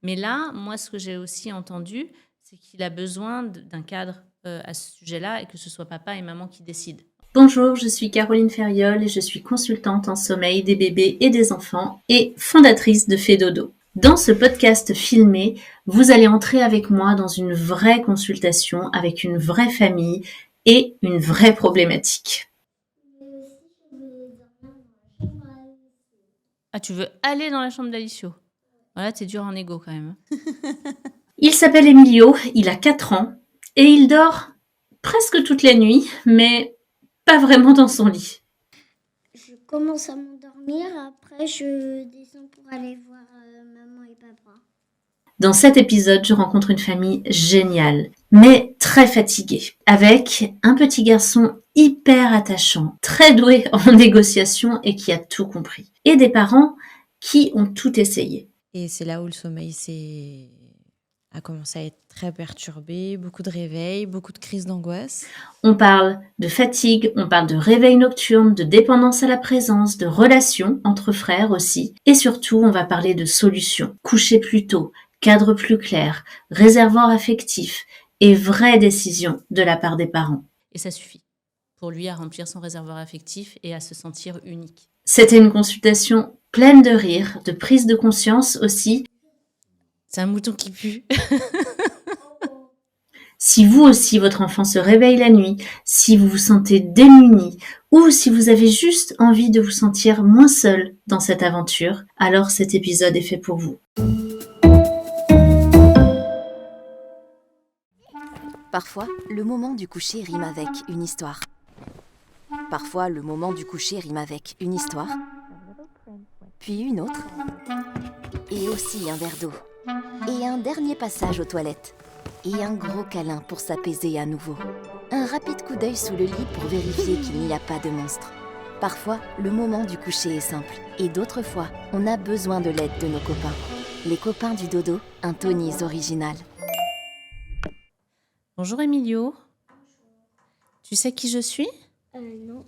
Mais là, moi, ce que j'ai aussi entendu, c'est qu'il a besoin d'un cadre à ce sujet-là et que ce soit papa et maman qui décident. Bonjour, je suis Caroline Ferriol et je suis consultante en sommeil des bébés et des enfants et fondatrice de Fédodo. Dans ce podcast filmé, vous allez entrer avec moi dans une vraie consultation avec une vraie famille et une vraie problématique. Ah, tu veux aller dans la chambre d'Alicio? Voilà, t'es dur en égo quand même. Il s'appelle Emilio, il a 4 ans et il dort presque toutes les nuits, mais pas vraiment dans son lit. Je commence à m'endormir, après je descends pour aller voir maman et papa. Dans cet épisode, je rencontre une famille géniale, mais très fatiguée, avec un petit garçon hyper attachant, très doué en négociation et qui a tout compris, et des parents qui ont tout essayé. Et c'est là où le sommeil a commencé à être très perturbé, beaucoup de réveils, beaucoup de crises d'angoisse. On parle de fatigue, on parle de réveil nocturne, de dépendance à la présence, de relations entre frères aussi, et surtout on va parler de solutions, coucher plus tôt, cadre plus clair, réservoir affectif et vraies décisions de la part des parents. Et ça suffit pour lui à remplir son réservoir affectif et à se sentir unique. C'était une consultation pleine de rire, de prise de conscience aussi. C'est un mouton qui pue. Si vous aussi, votre enfant se réveille la nuit, si vous vous sentez démuni, ou si vous avez juste envie de vous sentir moins seul dans cette aventure, alors cet épisode est fait pour vous. Parfois, le moment du coucher rime avec une histoire. Parfois, le moment du coucher rime avec une histoire, puis une autre, et aussi un verre d'eau, et un dernier passage aux toilettes, et un gros câlin pour s'apaiser à nouveau. Un rapide coup d'œil sous le lit pour vérifier qu'il n'y a pas de monstre. Parfois, le moment du coucher est simple, et d'autres fois, on a besoin de l'aide de nos copains. Les copains du dodo, un Tony's original. Bonjour Emilio. Tu sais qui je suis? Non.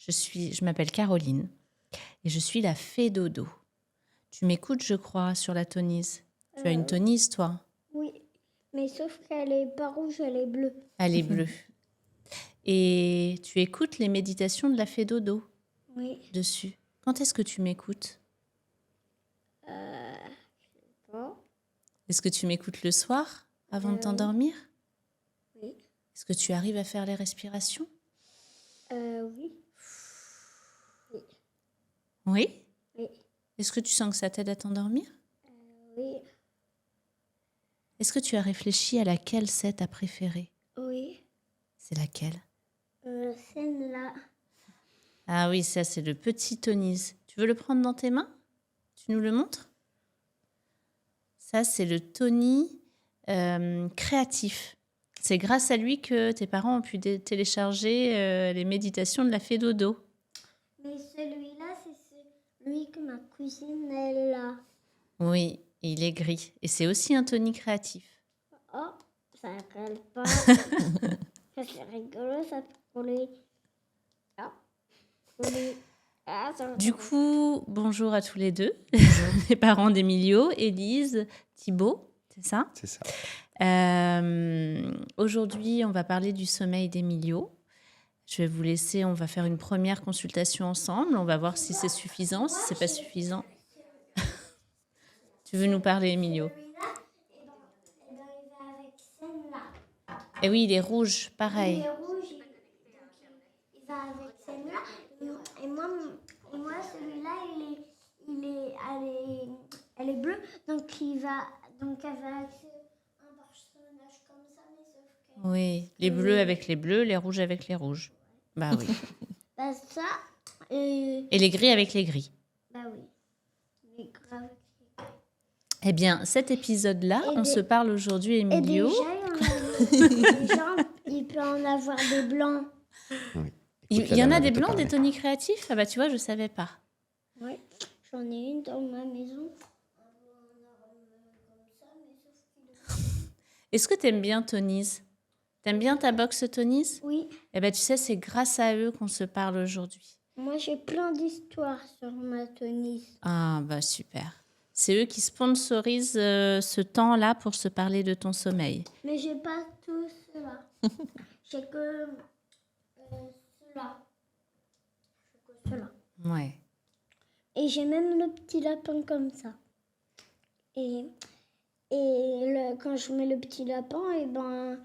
Je m'appelle Caroline et je suis la fée dodo. Tu m'écoutes, je crois, sur la Tony's. Tu as une Tony's, toi? Oui, mais sauf qu'elle est pas rouge, elle est bleue. Elle est bleue. Et tu écoutes les méditations de la fée dodo Oui. dessus. Quand est-ce que tu m'écoutes? Bon. Est-ce que tu m'écoutes le soir avant de t'endormir? Oui. Est-ce que tu arrives à faire les respirations? Oui. Oui? Oui. Est-ce que tu sens que ça t'aide à t'endormir? Oui. Est-ce que tu as réfléchi à laquelle c'est ta préférée? Oui. C'est laquelle? Celle-là. Ah oui, ça c'est le petit Tony's. Tu veux le prendre dans tes mains? Tu nous le montres? Ça c'est le Tony créatif. C'est grâce à lui que tes parents ont pu télécharger les méditations de la fée dodo. Mais celui-là, c'est celui que ma cousine, elle a. Oui, il est gris. Et c'est aussi un Tony créatif. Oh, ça colle pas. Ça, c'est rigolo, ça peut coller. Ah, coller. Ah, ça va Du coller. coup, bonjour à tous les deux. Les parents d'Emilio, Élise, Thibaut, c'est ça? C'est ça. Aujourd'hui, on va parler du sommeil d'Emilio. Je vais vous laisser, on va faire une première consultation ensemble. On va voir si c'est suffisant, si c'est pas suffisant. Tu veux nous parler, Emilio? Il va avec celle-là. Eh oui, il est rouge, pareil. Il est rouge, il va avec celle-là. Et moi celui-là, elle est bleue. Donc, elle va avec un personnage comme ça, mais sauf que... Oui, les bleus avec les bleus, les rouges avec les rouges. Bah oui. Bah ça, Et les gris avec les gris. bah oui. Mais grave. Eh bien, cet épisode-là, Et on des- se parle aujourd'hui, Et Emilio. déjà, il peut en avoir des blancs. Oui. Il Écoute, la y en dame a veut des te blancs, parler. des Tony créatifs? Ah bah tu vois, je savais pas. Oui, j'en ai une dans ma maison. Est-ce que t'aimes bien Tony's? T'aimes bien ta box Tony's? Oui, Eh ben tu sais, c'est grâce à eux qu'on se parle aujourd'hui. moi j'ai plein d'histoires sur ma Tony's. Ah bah super. C'est eux qui sponsorisent ce temps-là pour se parler de ton sommeil. Mais j'ai pas tout cela. J'ai que cela. J'ai que cela. Ouais. Et j'ai même le petit lapin comme ça. Et quand je mets le petit lapin, et ben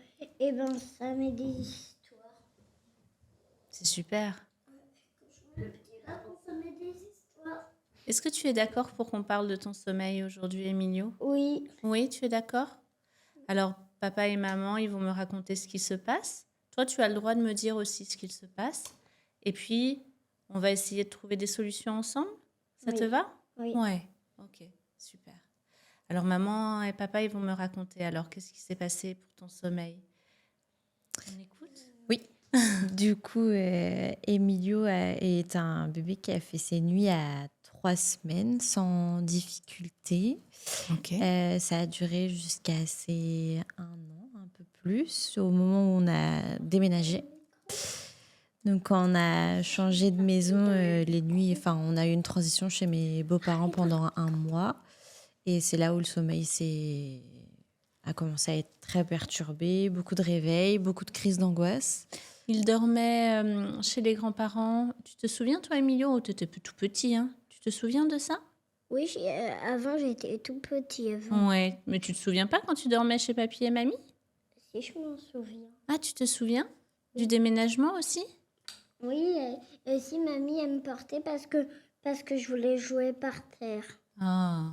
ça met des histoires. C'est super. Le petit lapin, ça met des histoires. Est-ce que tu es d'accord pour qu'on parle de ton sommeil aujourd'hui, Emilio? Oui. Oui, tu es d'accord? Alors, papa et maman, ils vont me raconter ce qui se passe. Toi, tu as le droit de me dire aussi ce qu'il se passe. Et puis, on va essayer de trouver des solutions ensemble. Ça Oui. te va? Oui. Ouais. Ok, super. Alors, maman et papa, ils vont me raconter. Alors, qu'est-ce qui s'est passé pour ton sommeil? On écoute? Oui. Du coup, Emilio est un bébé qui a fait ses nuits à 3 semaines sans difficulté. Ok. Ça a duré jusqu'à ses 1 an, un peu plus, au moment où on a déménagé. Donc, quand on a changé de maison, les nuits, enfin, on a eu une transition chez mes beaux-parents pendant 1 mois. Et c'est là où le sommeil a commencé à être très perturbé, beaucoup de réveils, beaucoup de crises d'angoisse. Il dormait chez les grands-parents. Tu te souviens, toi, Emilio? Tu étais tout petit, hein? Tu te souviens de ça? Oui, avant j'étais tout petit avant. Ouais, mais tu te souviens pas quand tu dormais chez papy et mamie? Si je m'en souviens. Ah, tu te souviens? Du déménagement aussi? Oui, et aussi mamie elle me portait parce que je voulais jouer par terre. Ah.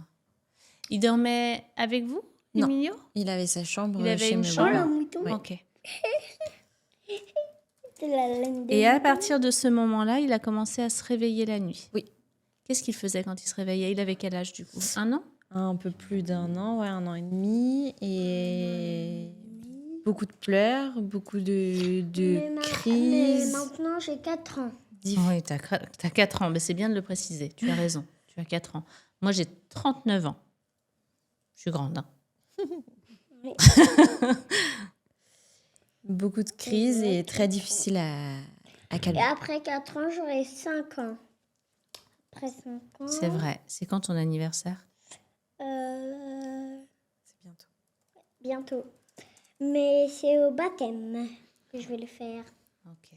Il dormait avec vous, Non. Emilio? Il avait sa chambre Il avait chez une mes chambre? beaux-parents. mouton. Oui. Ok. C'est la laine de Et à mouton. partir de ce moment-là, il a commencé à se réveiller la nuit. Oui. Qu'est-ce qu'il faisait quand il se réveillait? Il avait quel âge du coup? 1 an? Un peu plus d'1 an, ouais, 1 an et demi. Et beaucoup de pleurs, beaucoup de Mais crises. maintenant j'ai 4 ans. Oui, t'as 4 ans. Mais c'est bien de le préciser. Tu as raison. Tu as 4 ans. Moi, j'ai 39 ans. Je suis grande, hein. Beaucoup de crises et très difficile à Et calmer. après 4 ans, j'aurai 5 ans. Après 5 ans. C'est vrai. C'est quand ton anniversaire? C'est bientôt. Bientôt. Mais c'est au baptême que je vais le faire. Ok.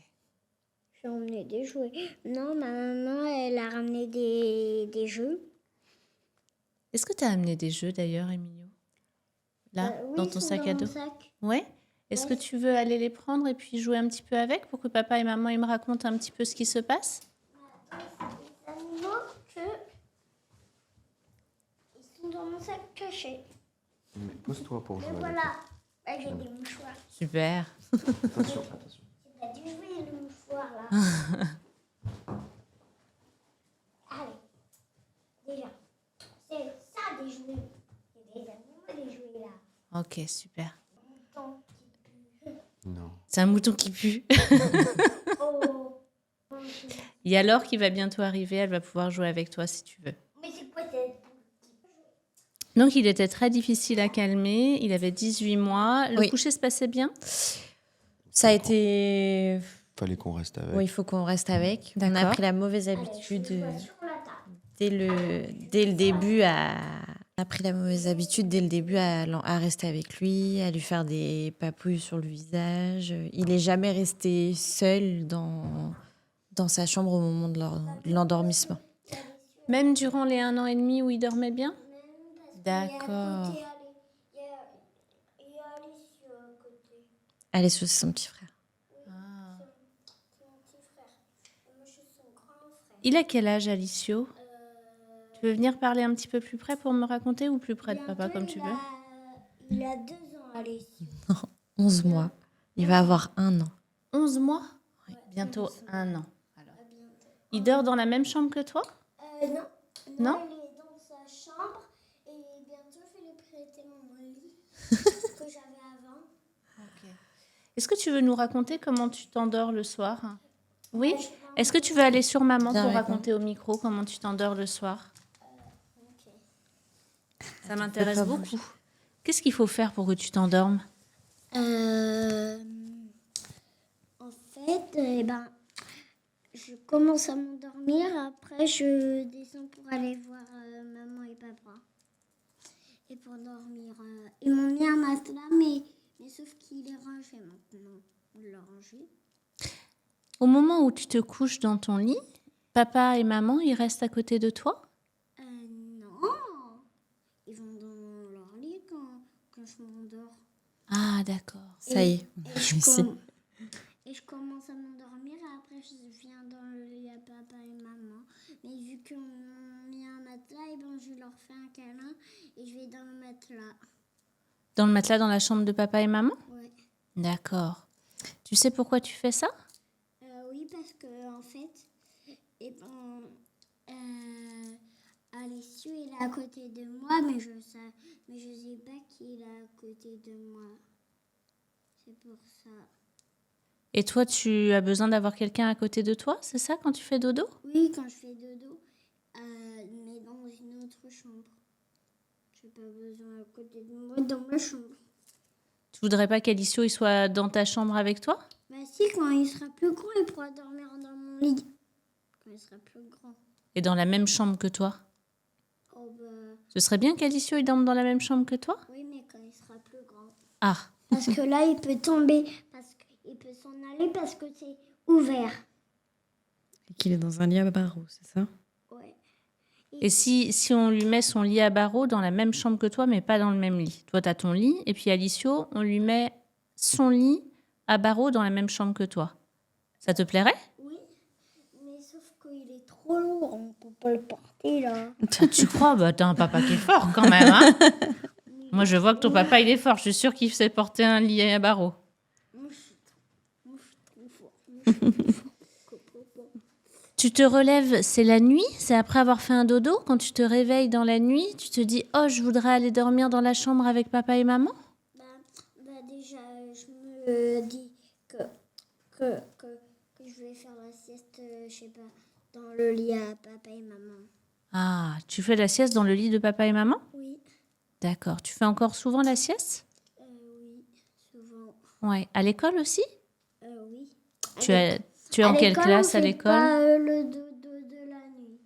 J'ai emmené des jouets. Non, ma maman, elle a ramené des jeux. Est-ce que tu as amené des jeux d'ailleurs, Emilio? Là, Oui, dans ils ton sont sac dans à mon dos? sac. Ouais. Est-ce que tu veux aller les prendre et puis jouer un petit peu avec pour que papa et maman ils me racontent un petit peu ce qui se passe? Les animaux ils sont dans mon sac caché. Mais pose-toi pour jouer. Et avec voilà. Là, j'ai des mouchoirs. Super. eux. Attention, attention. T'as dû jouer le mouchoir là. Allez. Déjà. C'est ça des jouets. Il y a des animaux des jouets là. Ok, super. Mouton. Non. C'est un mouton qui pue. Oh. Et alors qui va bientôt arriver, elle va pouvoir jouer avec toi si tu veux. Mais c'est quoi cette... Donc il était très difficile à calmer, il avait 18 mois. Le Oui. coucher se passait bien? Ça a été... Fallait qu'on reste avec. Oui, il faut qu'on reste avec. On a D'accord. pris la mauvaise habitude Sur la table. dès le début On a pris la mauvaise habitude dès le début à rester avec lui, à lui faire des papouilles sur le visage. Il n'est jamais resté seul dans sa chambre au moment de l'endormissement. Même durant les 1 an et demi où il dormait bien? Il y a D'accord. Alice à côté. Alice, c'est son petit frère. C'est mon petit frère. Et moi, je suis son grand frère. Il a quel âge, Alicio? Tu veux venir parler un petit peu plus près pour me raconter ou plus près de papa comme tu veux? Il a 2 ans, Alice. 11 mois. Il va avoir 1 an. 11 mois? Bientôt 1 an. Alors. Il dort dans la même chambre que toi? Non. Non? Il est dans sa chambre et bientôt je vais lui prêter mon lit que j'avais avant. Est-ce que tu veux nous raconter comment tu t'endors le soir? Oui? Est-ce que tu veux aller sur maman Viens pour avec raconter au micro comment tu t'endors le soir? Ça m'intéresse pas beaucoup. Qu'est-ce qu'il faut faire pour que tu t'endormes? En fait, je commence à m'endormir. Après, je descends pour aller voir maman et papa. Et pour dormir, ils m'ont mis un matelas, mais sauf qu'il est rangé maintenant. On l'a rangé. Au moment où tu te couches dans ton lit, papa et maman, ils restent à côté de toi? Non. Ils vont dans leur lit quand je m'endors. Ah, d'accord. Ça y est, Et je, réussi. et je commence à m'endormir et après je viens dans le lit à papa et maman. Mais vu qu'ils m'ont mis un matelas, et ben je leur fais un câlin et je vais dans le matelas. Dans le matelas dans la chambre de papa et maman? Ouais. D'accord. Tu sais pourquoi tu fais ça? Oui, parce que en fait, et ben, Alessio il est à côté de moi, mais je sais pas qu'il est à côté de moi. C'est pour ça. Et toi, tu as besoin d'avoir quelqu'un à côté de toi, c'est ça, quand tu fais dodo? Oui, quand je fais dodo, mais dans une autre chambre. J'ai pas besoin à côté de moi dans ma chambre. Tu voudrais pas qu'Alicio il soit dans ta chambre avec toi? Bah si, quand il sera plus grand, il pourra dormir dans mon lit. Quand il sera plus grand. Et dans la même chambre que toi? Oh bah, Ce serait bien qu'Alicio il dorme dans la même chambre que toi? oui, mais quand il sera plus grand. Ah, Parce que là, il peut tomber, parce qu'il peut s'en aller parce que c'est ouvert. Et qu'il est dans un lit à barreaux, c'est ça? Ouais. et si on lui met son lit à barreaux dans la même chambre que toi, mais pas dans le même lit? Toi, tu as ton lit, et puis Alicio, on lui met son lit à barreaux dans la même chambre que toi. Ça te plairait? Oui, mais sauf qu'il est trop lourd, on peut pas le porter là. Tu crois? Bah, t'as un papa qui est fort quand même, hein? Moi, je vois que ton papa, il est fort. Je suis sûre qu'il sait porter un lit à barreaux. Moi, je suis trop fort. Moi, je suis trop fort. Tu te relèves, c'est la nuit? C'est après avoir fait un dodo? Quand tu te réveilles dans la nuit, tu te dis « Oh, je voudrais aller dormir dans la chambre avec papa et maman ?» Déjà, je me dis que je vais faire la sieste, je sais pas, dans le lit à papa et maman. Ah, tu fais la sieste dans le lit de papa et maman? Oui, D'accord. Tu fais encore souvent la sieste? oui, souvent. Ouais. À l'école aussi? Oui. Tu es en quelle classe à l'école? Pas le dodo de la nuit.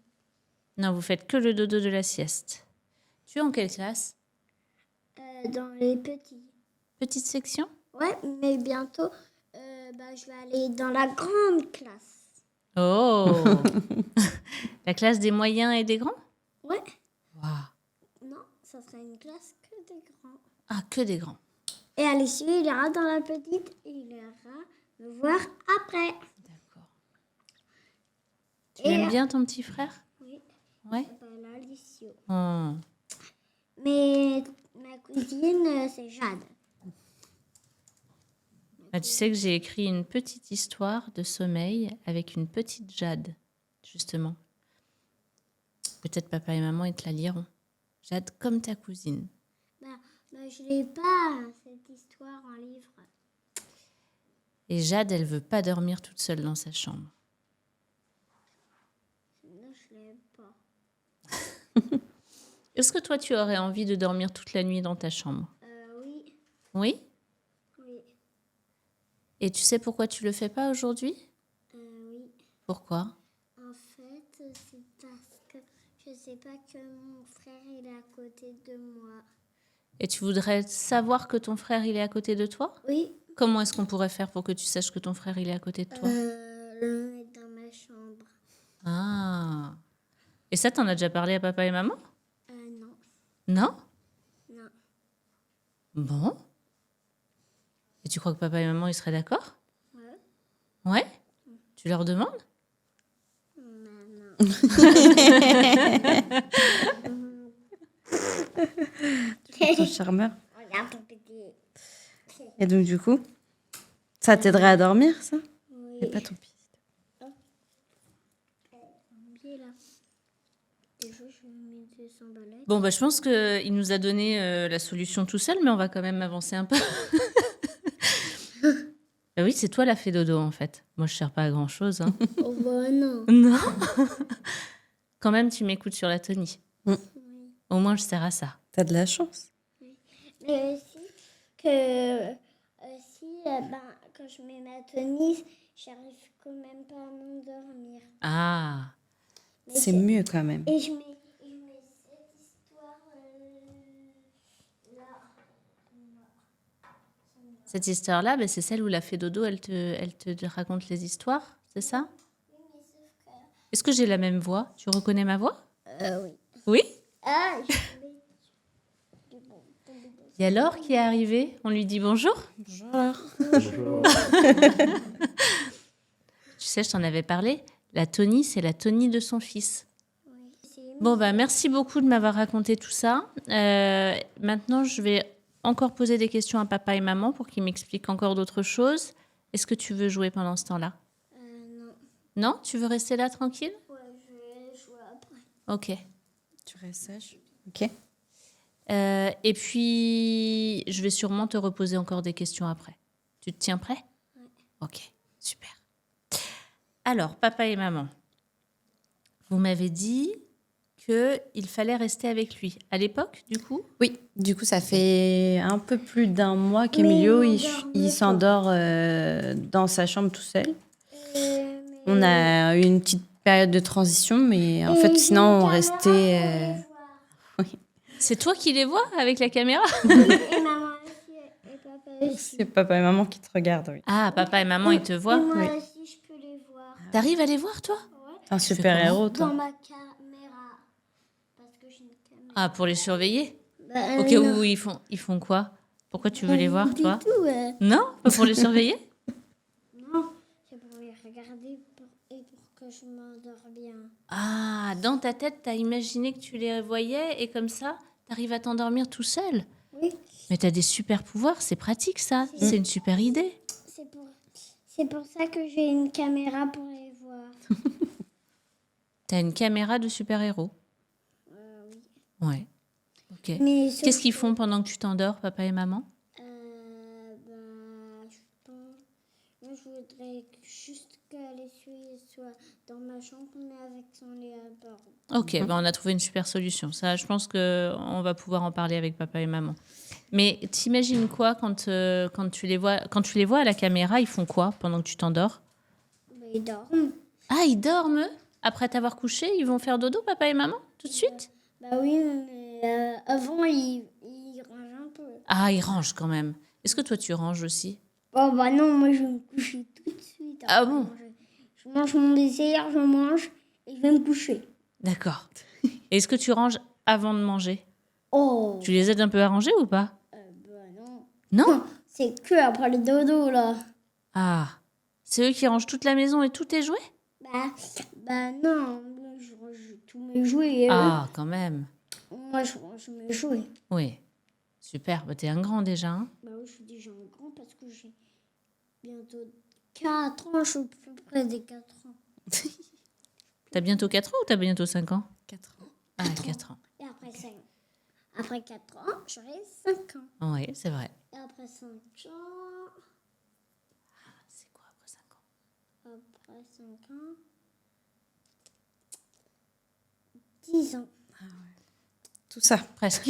Non, vous faites que le dodo de la sieste. Tu es en quelle classe? Dans les petits. Petite section? Ouais, mais bientôt, je vais aller dans la grande classe. Oh! La classe des moyens et des grands? Ouais. Waouh! Non, ça sera une classe que des grands. Ah, que des grands. Et à l'issue, il ira dans la petite et il ira me voir après. D'accord. Tu Et aimes bien ton petit frère? Oui, Ouais. il s'appelle Alicio. Oh. Mais ma cousine, c'est Jade. Ah, tu sais que j'ai écrit une petite histoire de sommeil avec une petite Jade, justement. Peut-être papa et maman, ils te la liront. Jade comme ta cousine. Je l'ai pas, cette histoire en livre. Et Jade, elle veut pas dormir toute seule dans sa chambre. Non, je l'ai pas. Est-ce que toi, tu aurais envie de dormir toute la nuit dans ta chambre? Oui, Oui? oui, Et tu sais pourquoi tu le fais pas aujourd'hui? oui. Pourquoi? En fait, c'est parce que je sais pas que mon frère il est à côté de moi. Et tu voudrais savoir que ton frère, il est à côté de toi? Oui. Comment est-ce qu'on pourrait faire pour que tu saches que ton frère, il est à côté de toi? Le mettre dans ma chambre. Ah. Et ça, t'en as déjà parlé à papa et maman? Non. Non? Non. Bon. Et tu crois que papa et maman, ils seraient d'accord? Ouais. Ouais? Tu leur demandes? Non. Ton charmeur. Regarde ton petit. Et donc, du coup, ça t'aiderait à dormir, ça? Oui. Et pas ton pied. Pied là. Déjà, je mets des sandalettes. Bon, bah, je pense qu'il nous a donné la solution tout seul, mais on va quand même avancer un peu. Bah oui, c'est toi la fée dodo, en fait. Moi, je ne sers pas à grand-chose. Hein. Oh bah non. Non. Quand même, tu m'écoutes sur la Tony. Oui. Au moins, je sers à ça. T'as de la chance. Mais aussi que quand je mets ma tennis, j'arrive quand même pas à m'endormir. Ah. Mais C'est mieux quand même. Et je mets cette histoire Cette histoire-là, c'est celle où la fée Dodo, elle te raconte les histoires, c'est ça? Est-ce que j'ai la même voix? Tu reconnais ma voix? Oui. Oui? Ah, Il y a Laure qui est arrivée. On lui dit bonjour. Bonjour. Tu sais, je t'en avais parlé. La Tony, c'est la Tony de son fils. c'est Bon, merci beaucoup de m'avoir raconté tout ça. Maintenant, je vais encore poser des questions à papa et maman pour qu'ils m'expliquent encore d'autres choses. Est-ce que tu veux jouer pendant ce temps-là? non. Non? Tu veux rester là tranquille? Ouais, je vais jouer après. Ok. Tu restes sage. Ok. Et puis, je vais sûrement te reposer encore des questions après. Tu te tiens prêt? Ok, super. Alors, papa et maman, vous m'avez dit qu'il fallait rester avec lui. À l'époque, du coup? Oui, du coup, ça fait un peu plus d'un mois qu'Emilio, Mais il s'endort dans sa chambre tout seul. On a eu une petite période de transition, mais en fait, sinon, on restait... C'est toi qui les vois avec la caméra? Et maman aussi, et papa aussi. C'est papa et maman qui te regardent, oui. Ah, papa et maman, ils te Et voient? moi Oui. aussi, je peux les voir. T'arrives à les voir, toi? T'es un fais super-héros, Dans toi. ma caméra. Parce que j'ai une caméra. Ah, pour les surveiller? Bah, Ok, non. ils font quoi? Pourquoi tu veux les voir, Du toi? tout, Non? Pas pour les surveiller? Non, c'est pour les regarder et pour que je m'endors bien. Ah, dans ta tête, t'as imaginé que tu les voyais et comme ça, t'arrives à t'endormir tout seul. Oui, Mais t'as des super pouvoirs, c'est pratique ça. C'est une super idée. c'est pour ça que j'ai une caméra pour les voir. T'as une caméra de super-héros. Oui. Ouais. Ok. Mais sauf Qu'est-ce qu'ils font pendant que tu t'endors, papa et maman? je pense. Moi, je voudrais juste qu'Alessio soit dans ma chambre, mais avec son léopard. Ok, on a trouvé une super solution. Ça, je pense qu'on va pouvoir en parler avec papa et maman. Mais t'imagines quoi quand tu les vois à la caméra, ils font quoi pendant que tu t'endors? Ils dorment. Ah, ils dorment eux? Après t'avoir couché, ils vont faire dodo, papa et maman, tout de suite? Bah oui, mais avant, ils rangent un peu. Ah, ils rangent quand même. Est-ce que toi, tu ranges aussi? Oh bah non, moi, je vais me coucher tout de suite. Ah après bon? manger. Je mange mon dessert, je mange et je vais me coucher. D'accord. Et est-ce que tu ranges avant de manger? Oh, Tu les aides un peu à ranger ou pas? bah non. Non? C'est que après le dodo, là. Ah, c'est eux qui rangent toute la maison et tous tes jouets? Bah non, moi, je range tous mes jouets. Et Ah, quand même. moi, je range mes jouets. Oui. Super. Bah, t'es un grand déjà, hein? Bah oui, je suis déjà un grand parce que j'ai bientôt 4 ans. Je suis plus près des 4 ans. T'as bientôt 4 ans ou t'as bientôt 5 ans? 4 ans. Ah, 4 ans. Et après 4 ans, j'aurai 5 ans. Oui, c'est vrai. Et après 5 ans, C'est quoi après 5 ans? après 5 ans, 10 ans. Tout ça. Presque.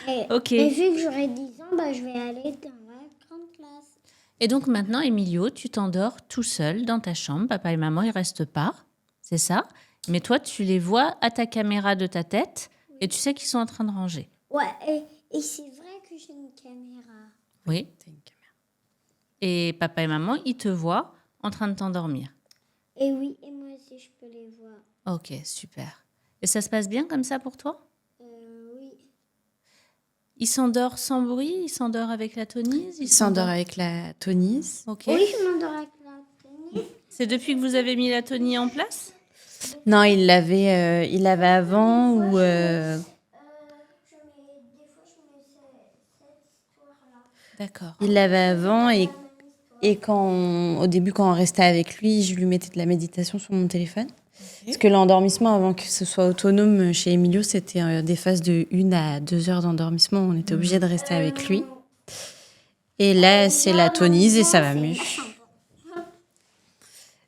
Et, Ok. et vu que j'aurai 10 ans, bah, je vais aller dans la grande classe. Et donc maintenant, Emilio, tu t'endors tout seul dans ta chambre. Papa et maman, ils restent pas. C'est ça? Mais toi, tu les vois à ta caméra de ta tête et tu sais qu'ils sont en train de ranger. Ouais, et c'est vrai que j'ai une caméra. Oui. T'as une caméra. Et papa et maman, ils te voient en train de t'endormir. Et oui, et moi aussi, je peux les voir. Ok, super. Et ça se passe bien comme ça pour toi? Oui. Il s'endort sans bruit? Il s'endort avec la tonise? Il s'endort avec la tonise. Ok. Oui, je m'endors avec la tennis. C'est depuis que vous avez mis la tonie en place? Non, il l'avait avant ou... Des fois, je mets cette histoire-là. D'accord. Il l'avait avant et au début, quand on restait avec lui, je lui mettais de la méditation sur mon téléphone. Parce que l'endormissement, avant que ce soit autonome chez Emilio, c'était des phases de 1 à 2 heures d'endormissement. On était obligé de rester avec lui. Et là, c'est la tonise et ça va mieux.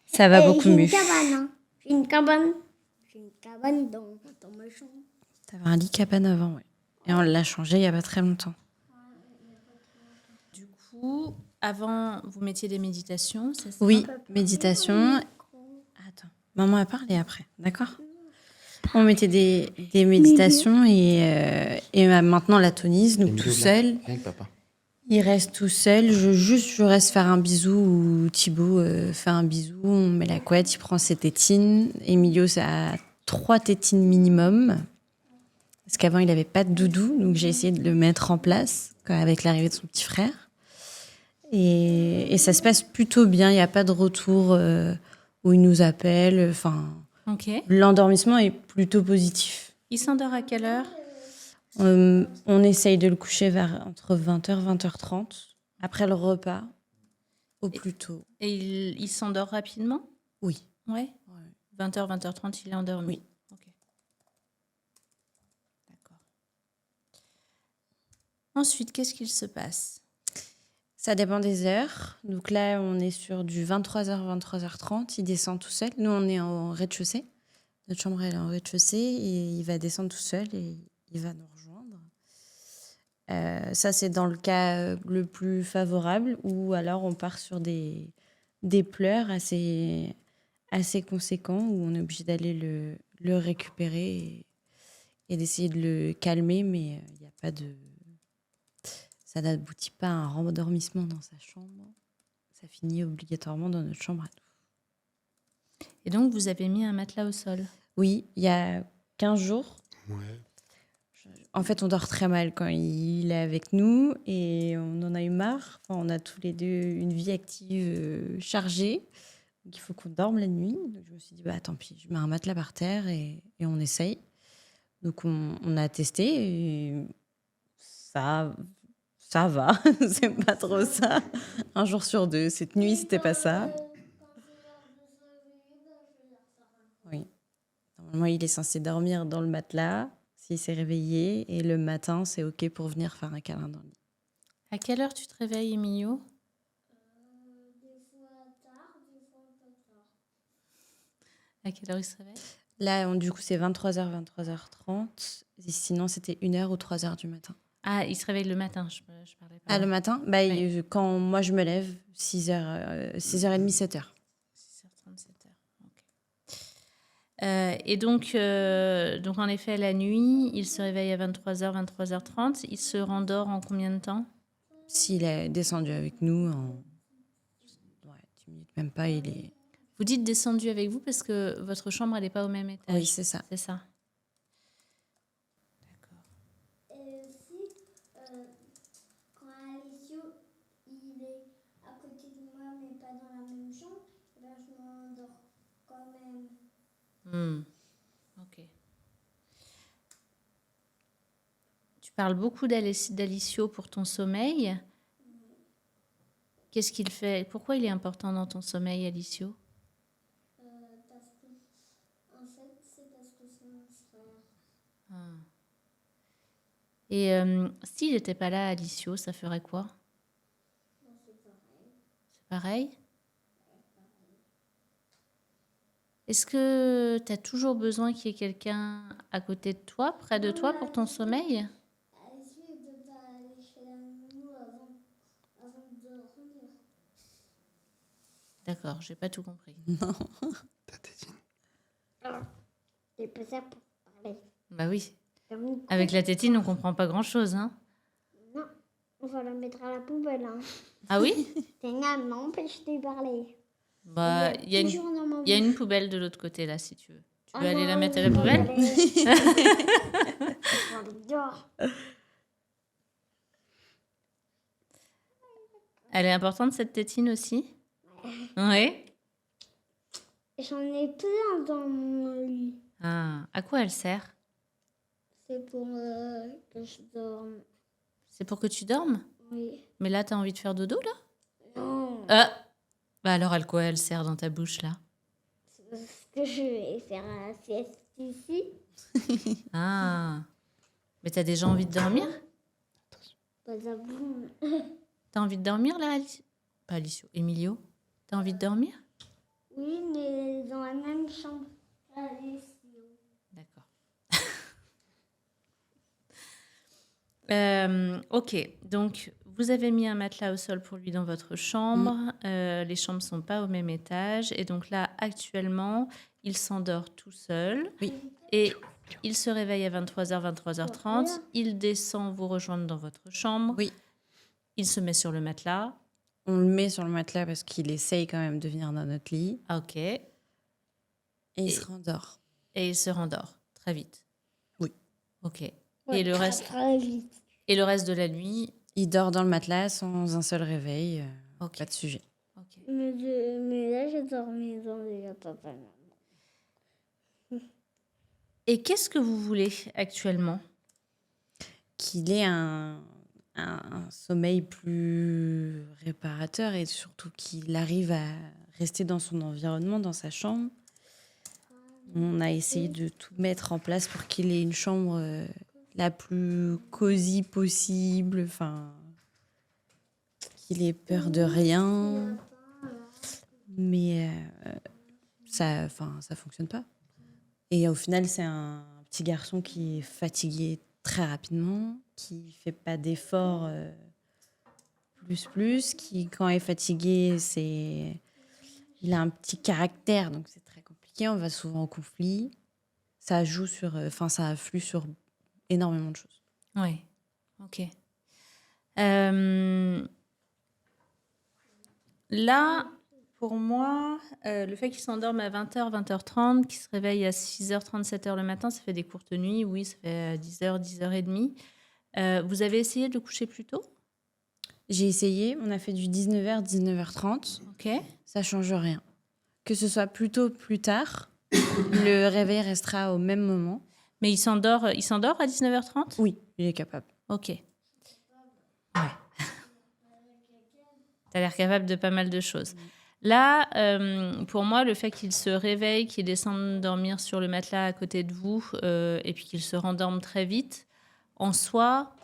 Ça va beaucoup J'ai mieux. une cabane. Hein. J'ai une cabane dans ma chambre. T'avais un lit cabane avant, ouais. Et on l'a changé il n'y a pas très longtemps. Du coup, avant, vous mettiez des méditations, c'est ça? Oui, méditation. Attends, maman a parlé après, d'accord? On mettait des méditations et maintenant la tonise, donc tout seul. Viens avec papa. Il reste tout seul. Je reste faire un bisou ou Thibaut fait un bisou. On met la couette, il prend ses tétines. Emilio, ça a 3 tétines minimum. Parce qu'avant, il n'avait pas de doudou. Donc, j'ai essayé de le mettre en place avec l'arrivée de son petit frère. Et ça se passe plutôt bien. Il n'y a pas de retour où il nous appelle. Enfin, Ok. l'endormissement est plutôt positif. Il s'endort à quelle heure? On essaye de le coucher entre 20h et 20h30. Après le repas, au plus tôt. Et il s'endort rapidement? Oui. Ouais. 20h, 20h30, il est endormi. Oui. Ok. D'accord. Ensuite, qu'est-ce qu'il se passe? Ça dépend des heures. Donc là, on est sur du 23h, 23h30. Il descend tout seul. Nous, on est en rez-de-chaussée. Notre chambre, elle est en rez-de-chaussée. Et il va descendre tout seul et il va nous rejoindre. Ça, c'est dans le cas le plus favorable. Ou alors, on part sur des pleurs assez conséquents où on est obligé d'aller le récupérer et d'essayer de le calmer. Mais il n'y a pas de... Ça n'aboutit pas à un rendormissement dans sa chambre. Ça finit obligatoirement dans notre chambre à nous. Et donc, vous avez mis un matelas au sol? Oui, il y a 15 jours. Ouais. En fait, on dort très mal quand il est avec nous et on en a eu marre. Enfin, on a tous les deux une vie active chargée. Donc, il faut qu'on dorme la nuit. Donc, je me suis dit, bah, tant pis, je mets un matelas par terre et on essaye. Donc, on a testé et ça va. C'est pas trop ça. Un jour sur 2. Cette nuit, c'était pas ça. Oui. Normalement, il est censé dormir dans le matelas s'il s'est réveillé. Et le matin, c'est OK pour venir faire un câlin dans le lit. À quelle heure tu te réveilles, Emilio? Des fois tard, des fois pas tard. À quelle heure il se réveille? Là, du coup, c'est 23h, 23h30. Et sinon, c'était 1h ou 3h du matin. Ah, il se réveille le matin, je parlais pas. Ah, le matin bah, Ouais. Quand moi, je me lève, 6h30, 7h. 6h30, 7h. Ok. Et donc, en effet, la nuit, il se réveille à 23h, 23h30. Il se rendort en combien de temps? S'il est descendu avec nous, en 10 minutes, même pas, il est... Vous dites descendu avec vous parce que votre chambre, elle n'est pas au même étage. Oui, c'est ça. C'est ça. Et aussi, quand Alessio, il est à côté de moi, mais pas dans la même chambre, eh ben, je m'endors quand même. Ok. Tu parles beaucoup d'Alicio pour ton sommeil. Qu'est-ce qu'il fait? Pourquoi il est important dans ton sommeil, Alicio? Parce que, en fait, c'est parce que c'est mon frère. Et s'il n'était pas là, Alicio, ça ferait quoi? C'est pareil. C'est pareil? Est-ce que tu as toujours besoin qu'il y ait quelqu'un à côté de toi, près de toi, pour ton sommeil? Alessio, il ne peut pas aller chez la nounou avant de dormir. D'accord, j'ai pas tout compris. Ta tétine. C'est pas ça pour parler. Bah oui. Comme- Avec la tétine, on comprend pas grand-chose, hein? Non, on va la mettre à la poubelle. Hein. Ah oui? C'est m'empêche de parler. Bah, il y a Toujours dans ma il y a bouche. une poubelle de l'autre côté, là, si tu veux. Tu veux Ah aller la non, mettre à la on va poubelle? aller- on va aller dehors. Elle est importante, cette tétine aussi? Oui. J'en ai plein dans mon lit. Ah, à quoi elle sert? C'est pour que je dorme. C'est pour que tu dormes? Oui. Mais là, t'as envie de faire dodo, là? Non. Ah! Bah alors, à quoi elle sert dans ta bouche, là? C'est parce que je vais faire un sieste ici. Ah! Mais t'as déjà envie de dormir? Pas à boum. T'as envie de dormir, là, Alice? Pas Alicio, Emilio? T'as envie de dormir? Oui, mais dans la même chambre qu'Alessio. D'accord. Ok, donc Vous avez mis un matelas au sol pour lui dans votre chambre. Les chambres ne sont pas au même étage. Et donc là, actuellement, il s'endort tout seul. Oui. Et il se réveille à 23h, 23h30. Il descend vous rejoindre dans votre chambre. Oui. Il se met sur le matelas. On le met sur le matelas parce qu'il essaye quand même de venir dans notre lit. Ah, ok. Et Et il se rendort. il se rendort très vite. Oui. Ok. Ouais, Et le très, reste très vite. Et le reste de la nuit, Il dort dans le matelas sans un seul réveil. Ok. Pas de sujet. ok. Mais là, j'ai dormi dans déjà papa. Et qu'est-ce que vous voulez actuellement? Qu'il ait un sommeil plus réparateur et surtout qu'il arrive à rester dans son environnement, dans sa chambre. On a essayé de tout mettre en place pour qu'il ait une chambre la plus cosy possible, enfin, qu'il ait peur de rien. Mais ça fonctionne pas. Et au final, c'est un petit garçon qui est fatigué très rapidement, qui fait pas d'efforts plus, qui quand est fatigué, il a un petit caractère, donc c'est très compliqué. On va souvent en conflit. Ça joue ça influe sur énormément de choses. Oui, ok. Là, pour moi, le fait qu'il s'endorme à 20h, 20h30, qu'il se réveille à 6h30, 7h le matin, ça fait des courtes nuits. Oui, ça fait 10h, 10h30. Vous avez essayé de le coucher plus tôt? J'ai essayé, on a fait du 19h, 19h30. Ok. Ça change rien. Que ce soit plus tôt, plus tard, le réveil restera au même moment. Mais il s'endort à 19h30? Oui, il est capable. Ok. Ouais. T'as l'air capable de pas mal de choses. Là, pour moi, le fait qu'il se réveille, qu'il descende dormir sur le matelas à côté de vous et puis qu'il se rendorme très vite, en soi,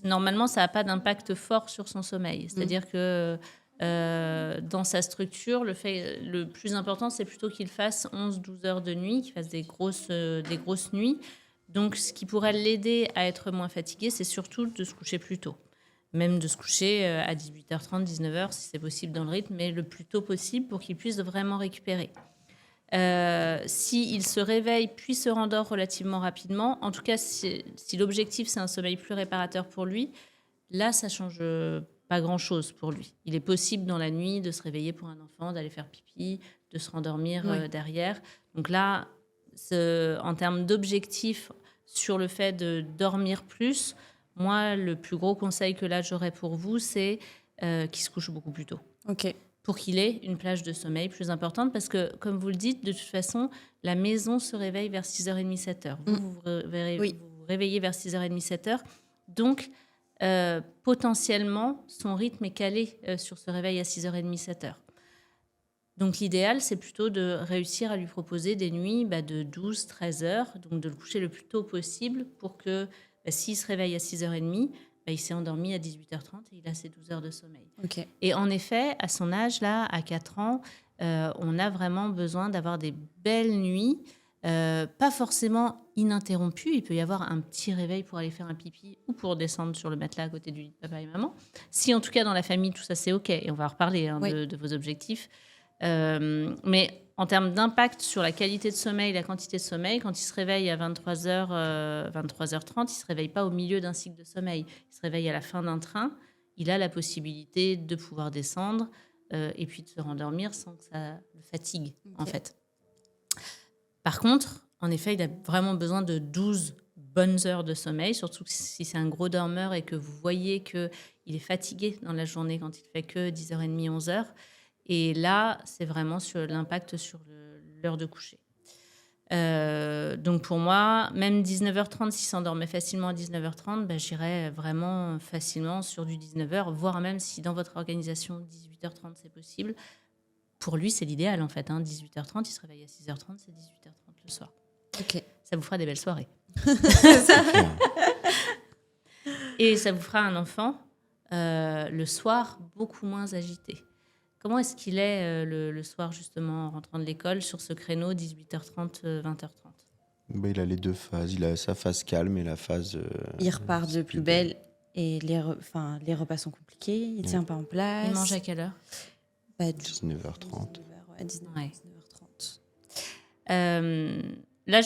normalement, ça n'a pas d'impact fort sur son sommeil. C'est-à-dire que dans sa structure, le plus important, c'est plutôt qu'il fasse 11-12 heures de nuit, qu'il fasse des grosses nuits. Donc, ce qui pourrait l'aider à être moins fatigué, c'est surtout de se coucher plus tôt. Même de se coucher à 18h30, 19h, si c'est possible dans le rythme, mais le plus tôt possible pour qu'il puisse vraiment récupérer. S'il se réveille puis se rendort relativement rapidement, en tout cas, si l'objectif, c'est un sommeil plus réparateur pour lui, là, ça change pas grand-chose pour lui. Il est possible dans la nuit de se réveiller pour un enfant, d'aller faire pipi, de se rendormir derrière. Donc là, en termes d'objectif sur le fait de dormir plus, moi, le plus gros conseil que là j'aurais pour vous, c'est qu'il se couche beaucoup plus tôt. Ok. Pour qu'il ait une plage de sommeil plus importante. Parce que, comme vous le dites, de toute façon, la maison se réveille vers 6h30, 7h. Vous vous réveillez vers 6h30, 7h. Donc, potentiellement, son rythme est calé sur ce réveil à 6h30, 7h. Donc, l'idéal, c'est plutôt de réussir à lui proposer des nuits de 12, 13 heures, donc de le coucher le plus tôt possible pour que, s'il se réveille à 6h30, il s'est endormi à 18h30 et il a ses 12 heures de sommeil. Ok. Et en effet, à son âge, là, à 4 ans, on a vraiment besoin d'avoir des belles nuits, pas forcément ininterrompues. Il peut y avoir un petit réveil pour aller faire un pipi ou pour descendre sur le matelas à côté du lit de papa et maman. Si, en tout cas, dans la famille, tout ça, c'est OK. Et on va en reparler de vos objectifs. Mais en termes d'impact sur la qualité de sommeil, la quantité de sommeil, quand il se réveille à 23h, 23h30, il ne se réveille pas au milieu d'un cycle de sommeil. Il se réveille à la fin d'un train. Il a la possibilité de pouvoir descendre et puis de se rendormir sans que ça le fatigue, en fait. Par contre, en effet, il a vraiment besoin de 12 bonnes heures de sommeil, surtout si c'est un gros dormeur et que vous voyez qu'il est fatigué dans la journée quand il ne fait que 10h30, 11h. Et là, c'est vraiment sur l'impact sur l'heure de coucher. Donc pour moi, même 19h30, s'il s'endormait facilement à 19h30, j'irais vraiment facilement sur du 19h, voire même si dans votre organisation, 18h30, c'est possible. Pour lui, c'est l'idéal en fait. 18h30, il se réveille à 6h30, c'est 18h30 le soir. Ok. Ça vous fera des belles soirées. Et ça vous fera un enfant, le soir, beaucoup moins agité. Comment est-ce qu'il est le soir, justement, en rentrant de l'école, sur ce créneau 18h30, 20h30 ? Il a les deux phases. Il a sa phase calme et la phase... Il repart de plus belle Et les repas sont compliqués, il ne tient pas en place. Il mange à quelle heure? 19h30. 19h, Ouais. 19h30. Là,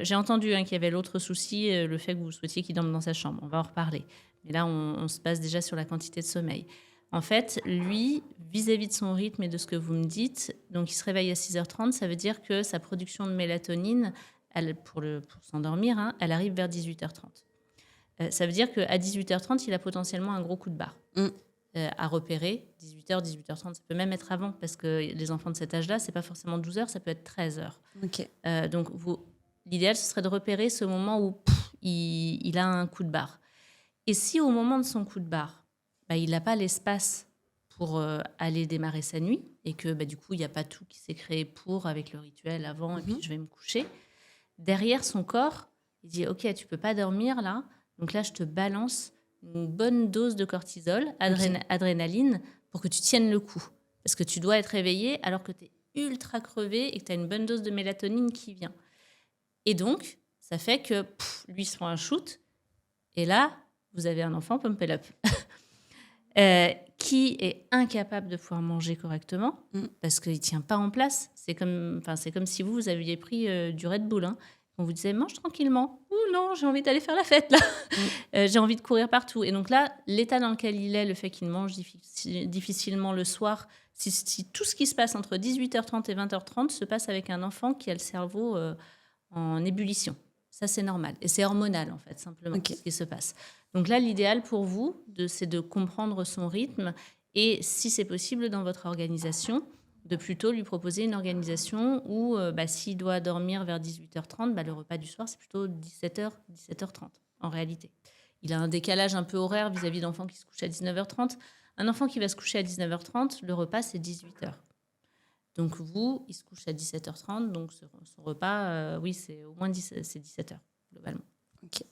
j'ai entendu qu'il y avait l'autre souci, le fait que vous souhaitiez qu'il dorme dans sa chambre. On va en reparler. Mais là, on se base déjà sur la quantité de sommeil. En fait, lui, vis-à-vis de son rythme et de ce que vous me dites, donc il se réveille à 6h30, ça veut dire que sa production de mélatonine, pour s'endormir, elle arrive vers 18h30. Ça veut dire qu'à 18h30, il a potentiellement un gros coup de barre à repérer. 18h, 18h30, ça peut même être avant, parce que les enfants de cet âge-là, c'est pas forcément 12h, ça peut être 13h. Ok. Donc, l'idéal, ce serait de repérer ce moment où il a un coup de barre. Et si au moment de son coup de barre, il n'a pas l'espace pour aller démarrer sa nuit, et que du coup, il n'y a pas tout qui s'est créé avec le rituel avant, et puis je vais me coucher, derrière son corps, il dit « Ok, tu peux pas dormir là, donc là, je te balance une bonne dose de cortisol, adrénaline, pour que tu tiennes le coup. Parce que tu dois être réveillé alors que tu es ultra crevé et que tu as une bonne dose de mélatonine qui vient. » Et donc, ça fait que lui se prend un shoot, et là, vous avez un enfant pump it up. Qui est incapable de pouvoir manger correctement parce qu'il ne tient pas en place. C'est comme si vous aviez pris du Red Bull. On vous disait, mange tranquillement. Ou non, j'ai envie d'aller faire la fête, là. J'ai envie de courir partout. Et donc là, l'état dans lequel il est, le fait qu'il mange difficilement le soir, si tout ce qui se passe entre 18h30 et 20h30 se passe avec un enfant qui a le cerveau en ébullition. Ça, c'est normal. Et c'est hormonal, en fait, simplement, ce qui se passe. Donc là, l'idéal pour vous, c'est de comprendre son rythme et, si c'est possible, dans votre organisation, de plutôt lui proposer une organisation où, s'il doit dormir vers 18h30, le repas du soir, c'est plutôt 17h, 17h30, en réalité. Il a un décalage un peu horaire vis-à-vis d'enfants qui se couchent à 19h30. Un enfant qui va se coucher à 19h30, le repas, c'est 18h. Donc vous, il se couche à 17h30, donc son repas, c'est au moins c'est 17h, globalement. Ok.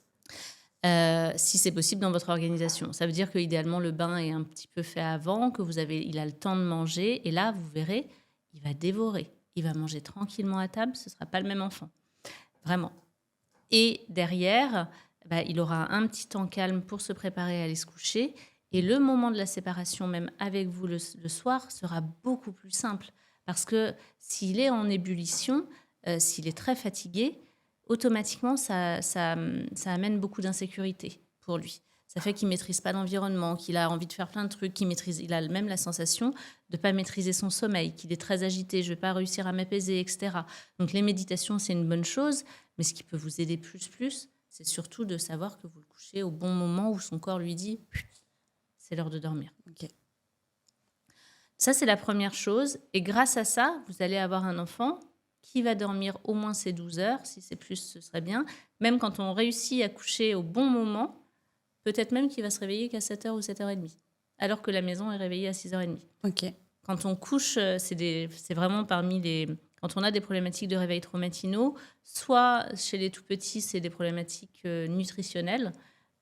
Si c'est possible dans votre organisation. Ça veut dire qu'idéalement, le bain est un petit peu fait avant, il a le temps de manger, et là, vous verrez, il va dévorer. Il va manger tranquillement à table, ce ne sera pas le même enfant. Vraiment. Et derrière, il aura un petit temps calme pour se préparer à aller se coucher, et le moment de la séparation, même avec vous le soir, sera beaucoup plus simple. Parce que s'il est en ébullition, s'il est très fatigué, automatiquement, ça amène beaucoup d'insécurité pour lui. Ça fait qu'il ne maîtrise pas l'environnement, qu'il a envie de faire plein de trucs, il a même la sensation de ne pas maîtriser son sommeil, qu'il est très agité, je ne vais pas réussir à m'apaiser, etc. Donc les méditations, c'est une bonne chose, mais ce qui peut vous aider plus, c'est surtout de savoir que vous le couchez au bon moment où son corps lui dit « c'est l'heure de dormir ». Ok. Ça, c'est la première chose. Et grâce à ça, vous allez avoir un enfant qui va dormir au moins ses 12 heures. Si c'est plus, ce serait bien. Même quand on réussit à coucher au bon moment, peut-être même qu'il va se réveiller qu'à 7h ou 7h30, alors que la maison est réveillée à 6h30. Ok. Quand on couche, c'est vraiment parmi les... Quand on a des problématiques de réveil trop matinaux, soit chez les tout-petits, c'est des problématiques nutritionnelles,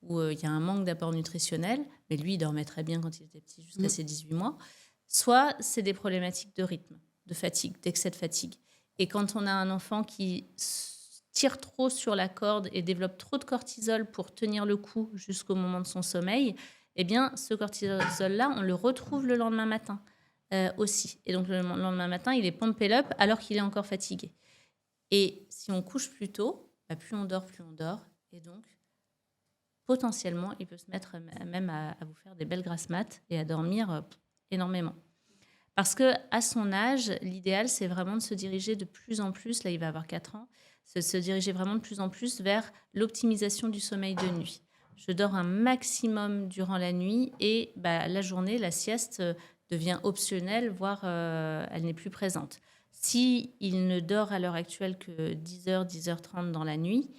où il y a un manque d'apport nutritionnel, mais lui, il dormait très bien quand il était petit, jusqu'à ses 18 mois. Soit c'est des problématiques de rythme, de fatigue, d'excès de fatigue. Et quand on a un enfant qui tire trop sur la corde et développe trop de cortisol pour tenir le coup jusqu'au moment de son sommeil, eh bien, ce cortisol-là, on le retrouve le lendemain matin aussi. Et donc, le lendemain matin, il est pumped up alors qu'il est encore fatigué. Et si on couche plus tôt, plus on dort. Et donc, potentiellement, il peut se mettre même à vous faire des belles grasses mat et à dormir énormément. Parce qu'à son âge, l'idéal, c'est vraiment de se diriger de plus en plus, là il va avoir 4 ans, se diriger vraiment de plus en plus vers l'optimisation du sommeil de nuit. Je dors un maximum durant la nuit et la journée, la sieste devient optionnelle, voire elle n'est plus présente. S'il ne dort à l'heure actuelle que 10h, 10h30 dans la nuit,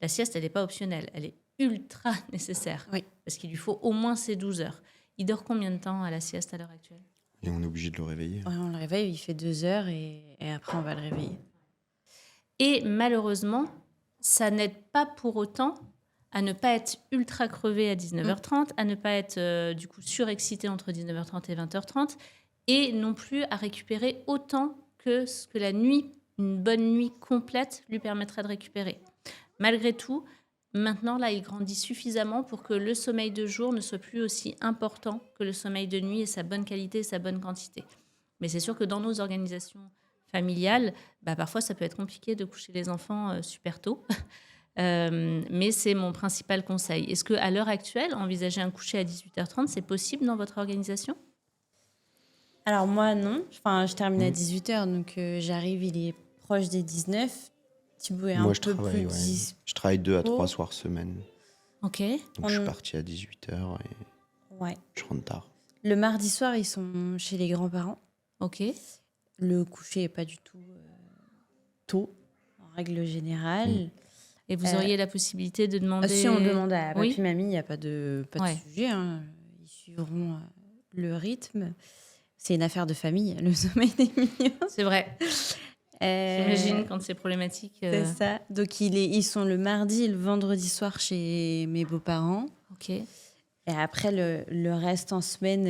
la sieste, elle n'est pas optionnelle, elle est ultra nécessaire. Oui. Parce qu'il lui faut au moins ces 12 heures. Il dort combien de temps à la sieste à l'heure actuelle ? Et on est obligé de le réveiller. Ouais, on le réveille, il fait 2 heures et après on va le réveiller. Et malheureusement, ça n'aide pas pour autant à ne pas être ultra crevé à 19h30, à ne pas être du coup surexcité entre 19h30 et 20h30, et non plus à récupérer autant que ce que la nuit, une bonne nuit complète, lui permettrait de récupérer. Malgré tout, maintenant, là, il grandit suffisamment pour que le sommeil de jour ne soit plus aussi important que le sommeil de nuit et sa bonne qualité et sa bonne quantité. Mais c'est sûr que dans nos organisations familiales, parfois, ça peut être compliqué de coucher les enfants super tôt. Mais c'est mon principal conseil. Est-ce qu'à l'heure actuelle, envisager un coucher à 18h30, c'est possible dans votre organisation ? Alors moi, non. Enfin, je termine à 18h, donc j'arrive, il est proche des 19. Thibaut est Moi, un je peu travaille, plus... ouais. Je travaille 2 à 3 soirs semaine. Ok. Donc, je suis parti à 18h et Ouais. je rentre tard. Le mardi soir, ils sont chez les grands-parents. Ok. Le coucher n'est pas du tout tôt, en règle générale. Et vous auriez la possibilité de demander... Si on demande à Oui. papy, mamie, il n'y a pas de Ouais. sujet. Hein. Ils suivront le rythme. C'est une affaire de famille, le sommeil des mignons. C'est vrai. J'imagine quand c'est problématique. C'est ça. Donc, ils sont le mardi et le vendredi soir chez mes beaux-parents. Ok. Et après, le reste en semaine,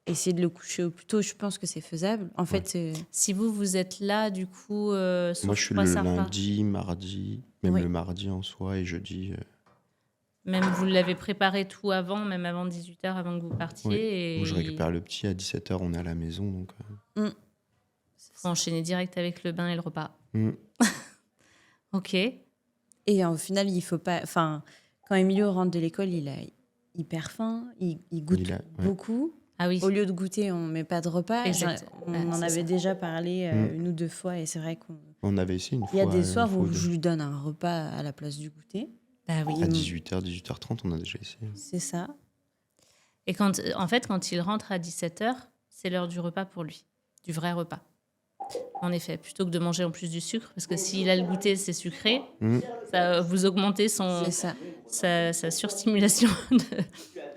essayer de le coucher au plus tôt, je pense que c'est faisable. En fait, Si vous êtes là, du coup... Moi, je suis le lundi, mardi, même le mardi en soi et jeudi. Même vous l'avez préparé tout avant, même avant 18h, avant que vous partiez. Oui. Et Donc, je récupère le petit à 17h, on est à la maison. Donc, faut enchaîner direct avec le bain et le repas. Ok. et au final, il faut pas... Enfin, quand Emilio rentre de l'école, il a hyper faim, il goûte beaucoup. Ah oui. Au lieu de goûter, on met pas de repas. Exact. On en avait déjà parlé une ou deux fois et c'est vrai on avait essayé une fois. Il y a des soirs où je lui donne un repas à la place du goûter. Bah oui. À 18h, 18h30, on a déjà essayé. C'est ça. Et quand il rentre à 17h, c'est l'heure du repas pour lui, du vrai repas. En effet, plutôt que de manger en plus du sucre, parce que s'il a le goûter, c'est sucré, ça vous augmentez sa surstimulation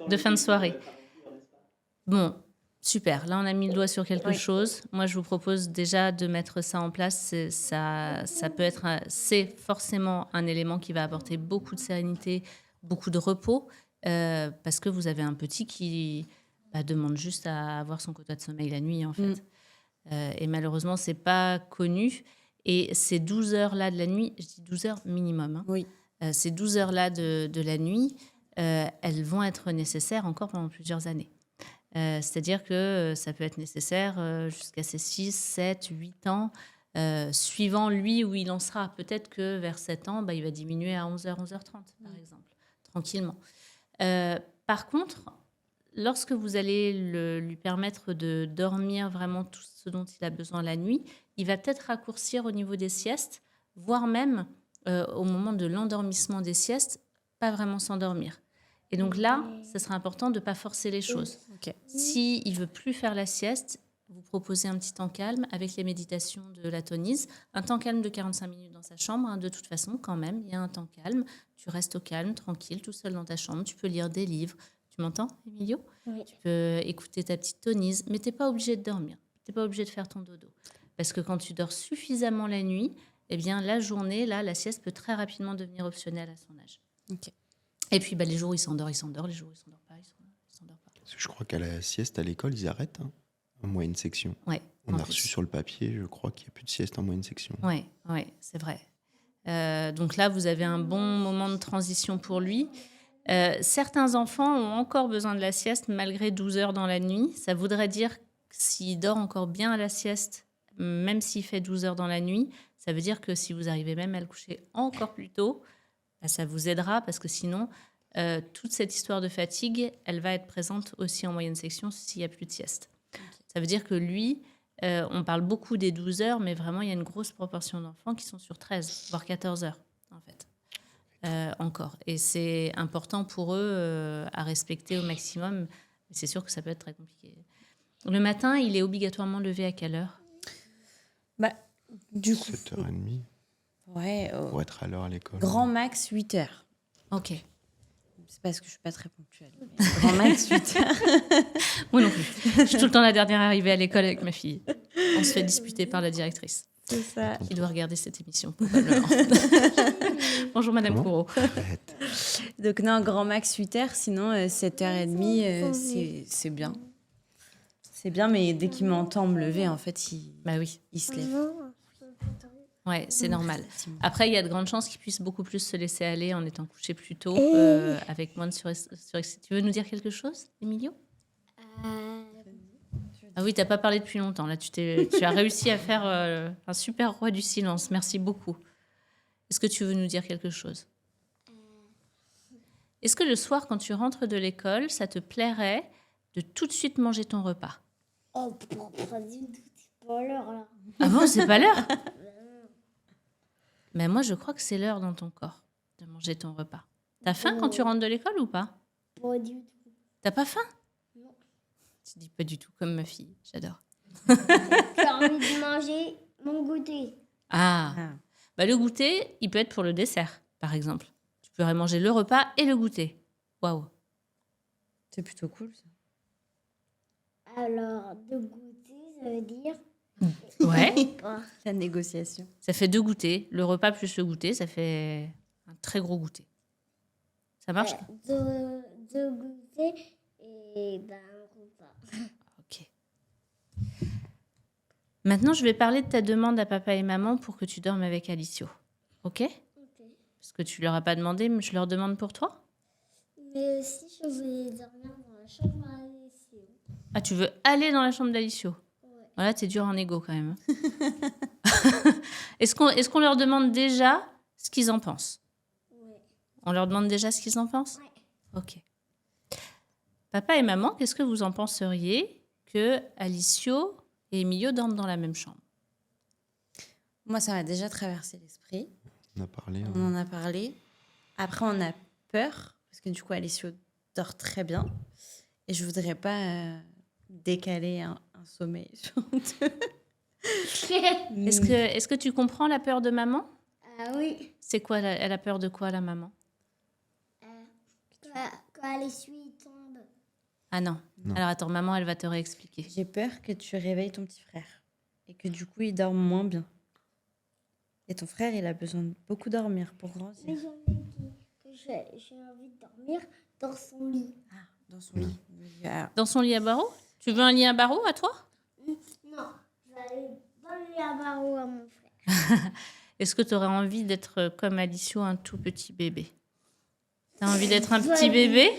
de fin de soirée. Bon, super. Là, on a mis le doigt sur quelque chose. Moi, je vous propose déjà de mettre ça en place. C'est forcément un élément qui va apporter beaucoup de sérénité, beaucoup de repos, parce que vous avez un petit qui demande juste à avoir son quota de sommeil la nuit, en fait. Et malheureusement, c'est pas connu. Et ces 12 heures-là de la nuit, je dis 12 heures minimum, ces 12 heures-là de la nuit, elles vont être nécessaires encore pendant plusieurs années. C'est-à-dire que ça peut être nécessaire jusqu'à ses 6, 7, 8 ans, suivant lui où il en sera. Peut-être que vers 7 ans, il va diminuer à 11h, 11h30, par exemple, tranquillement. Par contre, lorsque vous allez lui permettre de dormir vraiment tout ce dont il a besoin la nuit, il va peut-être raccourcir au niveau des siestes, voire même au moment de l'endormissement des siestes, pas vraiment s'endormir. Et donc là, ce sera important de ne pas forcer les choses. Okay. S'il ne veut plus faire la sieste, vous proposez un petit temps calme avec les méditations de la tonise. Un temps calme de 45 minutes dans sa chambre. De toute façon, quand même, il y a un temps calme. Tu restes au calme, tranquille, tout seul dans ta chambre. Tu peux lire des livres. Tu m'entends, Emilio ? Oui. Tu peux écouter ta petite tonise, mais tu n'es pas obligé de dormir. Tu n'es pas obligé de faire ton dodo. Parce que quand tu dors suffisamment la nuit, eh bien, la journée, là, la sieste peut très rapidement devenir optionnelle à son âge. Okay. Et puis, les jours où il s'endort, il s'endort. Les jours où il ne s'endort pas, il s'endort pas. Parce que je crois qu'à la sieste, à l'école, ils arrêtent en moyenne section. Ouais, on a reçu sur le papier, je crois qu'il n'y a plus de sieste en moyenne section. Oui, c'est vrai. Donc là, vous avez un bon moment de transition pour lui. Certains enfants ont encore besoin de la sieste malgré 12 heures dans la nuit. Ça voudrait dire que s'il dort encore bien à la sieste, même s'il fait 12 heures dans la nuit, ça veut dire que si vous arrivez même à le coucher encore plus tôt, ça vous aidera parce que sinon, toute cette histoire de fatigue, elle va être présente aussi en moyenne section s'il n'y a plus de sieste. Okay. Ça veut dire que lui, on parle beaucoup des 12 heures, mais vraiment, il y a une grosse proportion d'enfants qui sont sur 13, voire 14 heures, en fait, encore. Et c'est important pour eux à respecter au maximum. Mais c'est sûr que ça peut être très compliqué. Le matin, il est obligatoirement levé à quelle heure ? Du coup, 7h30. Ouais. Pour être à l'heure à l'école. Grand max 8h. Ok. C'est parce que je suis pas très ponctuelle. Grand max 8h. Moi non plus. Je suis tout le temps la dernière arrivée à l'école avec ma fille. On se fait disputer par la directrice. C'est ça. Qui doit regarder cette émission, probablement. Bonjour, Madame Courreau. Donc non, grand max 8h, sinon 7h30, c'est bien. C'est bien, mais dès qu'il m'entend me lever, en fait, il se lève. Ouais, c'est normal. Après, il y a de grandes chances qu'il puisse beaucoup plus se laisser aller en étant couché plus tôt, avec moins de surexcitation. Tu veux nous dire quelque chose, Emilio? Ah oui, tu n'as pas parlé depuis longtemps. Là, tu as réussi à faire un super roi du silence. Merci beaucoup. Est-ce que tu veux nous dire quelque chose? Est-ce que le soir, quand tu rentres de l'école, ça te plairait de tout de suite manger ton repas? Oh, pas du tout, c'est pas l'heure là. Ah bon, c'est pas l'heure? Mais moi, je crois que c'est l'heure dans ton corps de manger ton repas. T'as faim quand tu rentres de l'école ou pas? Pas du tout. T'as pas faim? Non. Tu dis pas du tout comme ma fille. J'adore. J'ai envie de manger mon goûter. Ah. Bah, le goûter, il peut être pour le dessert, par exemple. Tu pourrais manger le repas et le goûter. Waouh. C'est plutôt cool, ça. Alors, de goûter, ça veut dire Ouais. La négociation. Ça fait 2 goûters. Le repas plus le goûter, ça fait un très gros goûter. Ça marche? de goûter et un repas. Ok. Maintenant, je vais parler de ta demande à papa et maman pour que tu dormes avec Alicio. Ok? Parce que tu leur as pas demandé, mais je leur demande pour toi? Mais aussi, je voulais dormir dans la chambre à Alessio. Ah, tu veux aller dans la chambre d'Alicio? Ouais. Voilà, t'es dur en égo quand même. Est-ce qu'on leur demande déjà ce qu'ils en pensent? Ouais. On leur demande déjà ce qu'ils en pensent? Ouais. Ok. Papa et maman, qu'est-ce que vous en penseriez que Alicio et Emilio dorment dans la même chambre? Moi, ça m'a déjà traversé l'esprit. On a parlé. On en a parlé. Après, on a peur, parce que du coup, Alessio dort très bien. Et je voudrais pas décaler un sommeil sur deux. Est-ce que tu comprends la peur de maman? Ah oui. C'est quoi, elle a peur de quoi, la maman? Quand Alessio il tombe. Ah non. Non. Alors attends, maman, elle va te réexpliquer. J'ai peur que tu réveilles ton petit frère. Et que du coup, il dorme moins bien. Et ton frère, il a besoin de beaucoup dormir pour Mais grandir. j'ai envie j'ai envie de dormir dans son lit. Ah, dans son lit. Dans son lit à barreaux? Tu veux un lit à barreaux à toi? Non, je vais aller dans le lit à barreaux à mon frère. Est-ce que tu aurais envie d'être comme Alicio, un tout petit bébé? T'as envie d'être un petit bébé?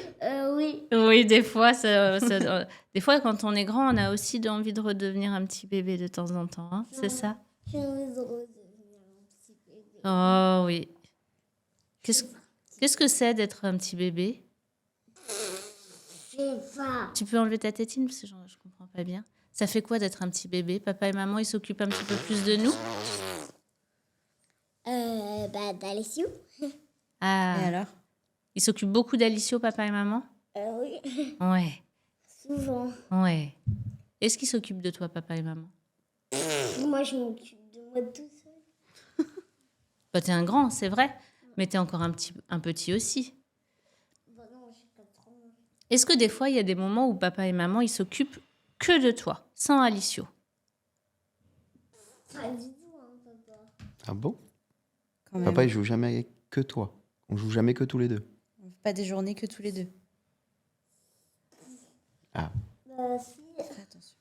Oui. Oui, des fois, des fois, quand on est grand, on a aussi envie de redevenir un petit bébé de temps en temps. Hein, c'est ça? J'ai envie de redevenir un petit bébé. Oh oui. Qu'est-ce que c'est d'être un petit bébé? C'est ça. Tu peux enlever ta tétine parce que je comprends pas bien. Ça fait quoi d'être un petit bébé? Papa et maman, ils s'occupent un petit peu plus de nous? D'Alessio. Ah. Et alors? Ils s'occupent beaucoup d'Alicio, papa et maman? Oui. Ouais. Souvent. Ouais. Est-ce qu'ils s'occupent de toi, papa et maman? Moi, je m'occupe de moi tout seul. Bah, t'es un grand, c'est vrai. Mais t'es encore un petit aussi. Bah non, je suis pas trop. Est-ce que des fois, il y a des moments où papa et maman, ils s'occupent que de toi, sans Alicio? Pas du tout, hein, papa. Ah bon? Quand même. Papa, il joue jamais avec que toi. On joue jamais que tous les deux. On fait pas des journées que tous les deux. Ah, Si. Fais attention.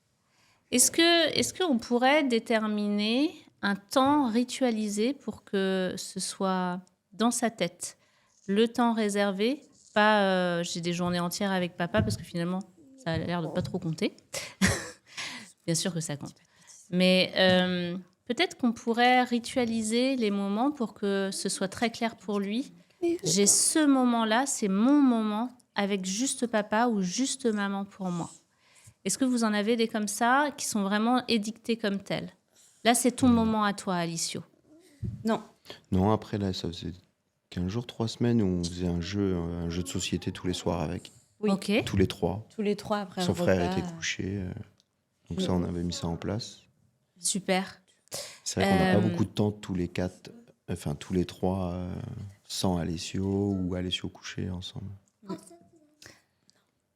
Est-ce qu'on pourrait déterminer un temps ritualisé pour que ce soit dans sa tête? Le temps réservé, pas j'ai des journées entières avec papa, parce que finalement, ça a l'air de pas trop compter. Bien sûr que ça compte. Mais peut-être qu'on pourrait ritualiser les moments pour que ce soit très clair pour lui. J'ai ce moment-là, c'est mon moment avec juste papa ou juste maman pour moi. Est-ce que vous en avez des comme ça qui sont vraiment édictés comme tels? Là, c'est ton moment à toi, Alicio. Non. non, après, là, ça faisait 15 jours, 3 semaines où on faisait un jeu de société tous les soirs avec. Oui. Ok. Tous les 3. Tous les 3 après Son le frère repas. était couché. Donc ça, on avait mis ça en place. Super. C'est vrai qu'on n'a pas beaucoup de temps tous les 4, enfin tous les 3, sans Alessio ou Alessio couché ensemble.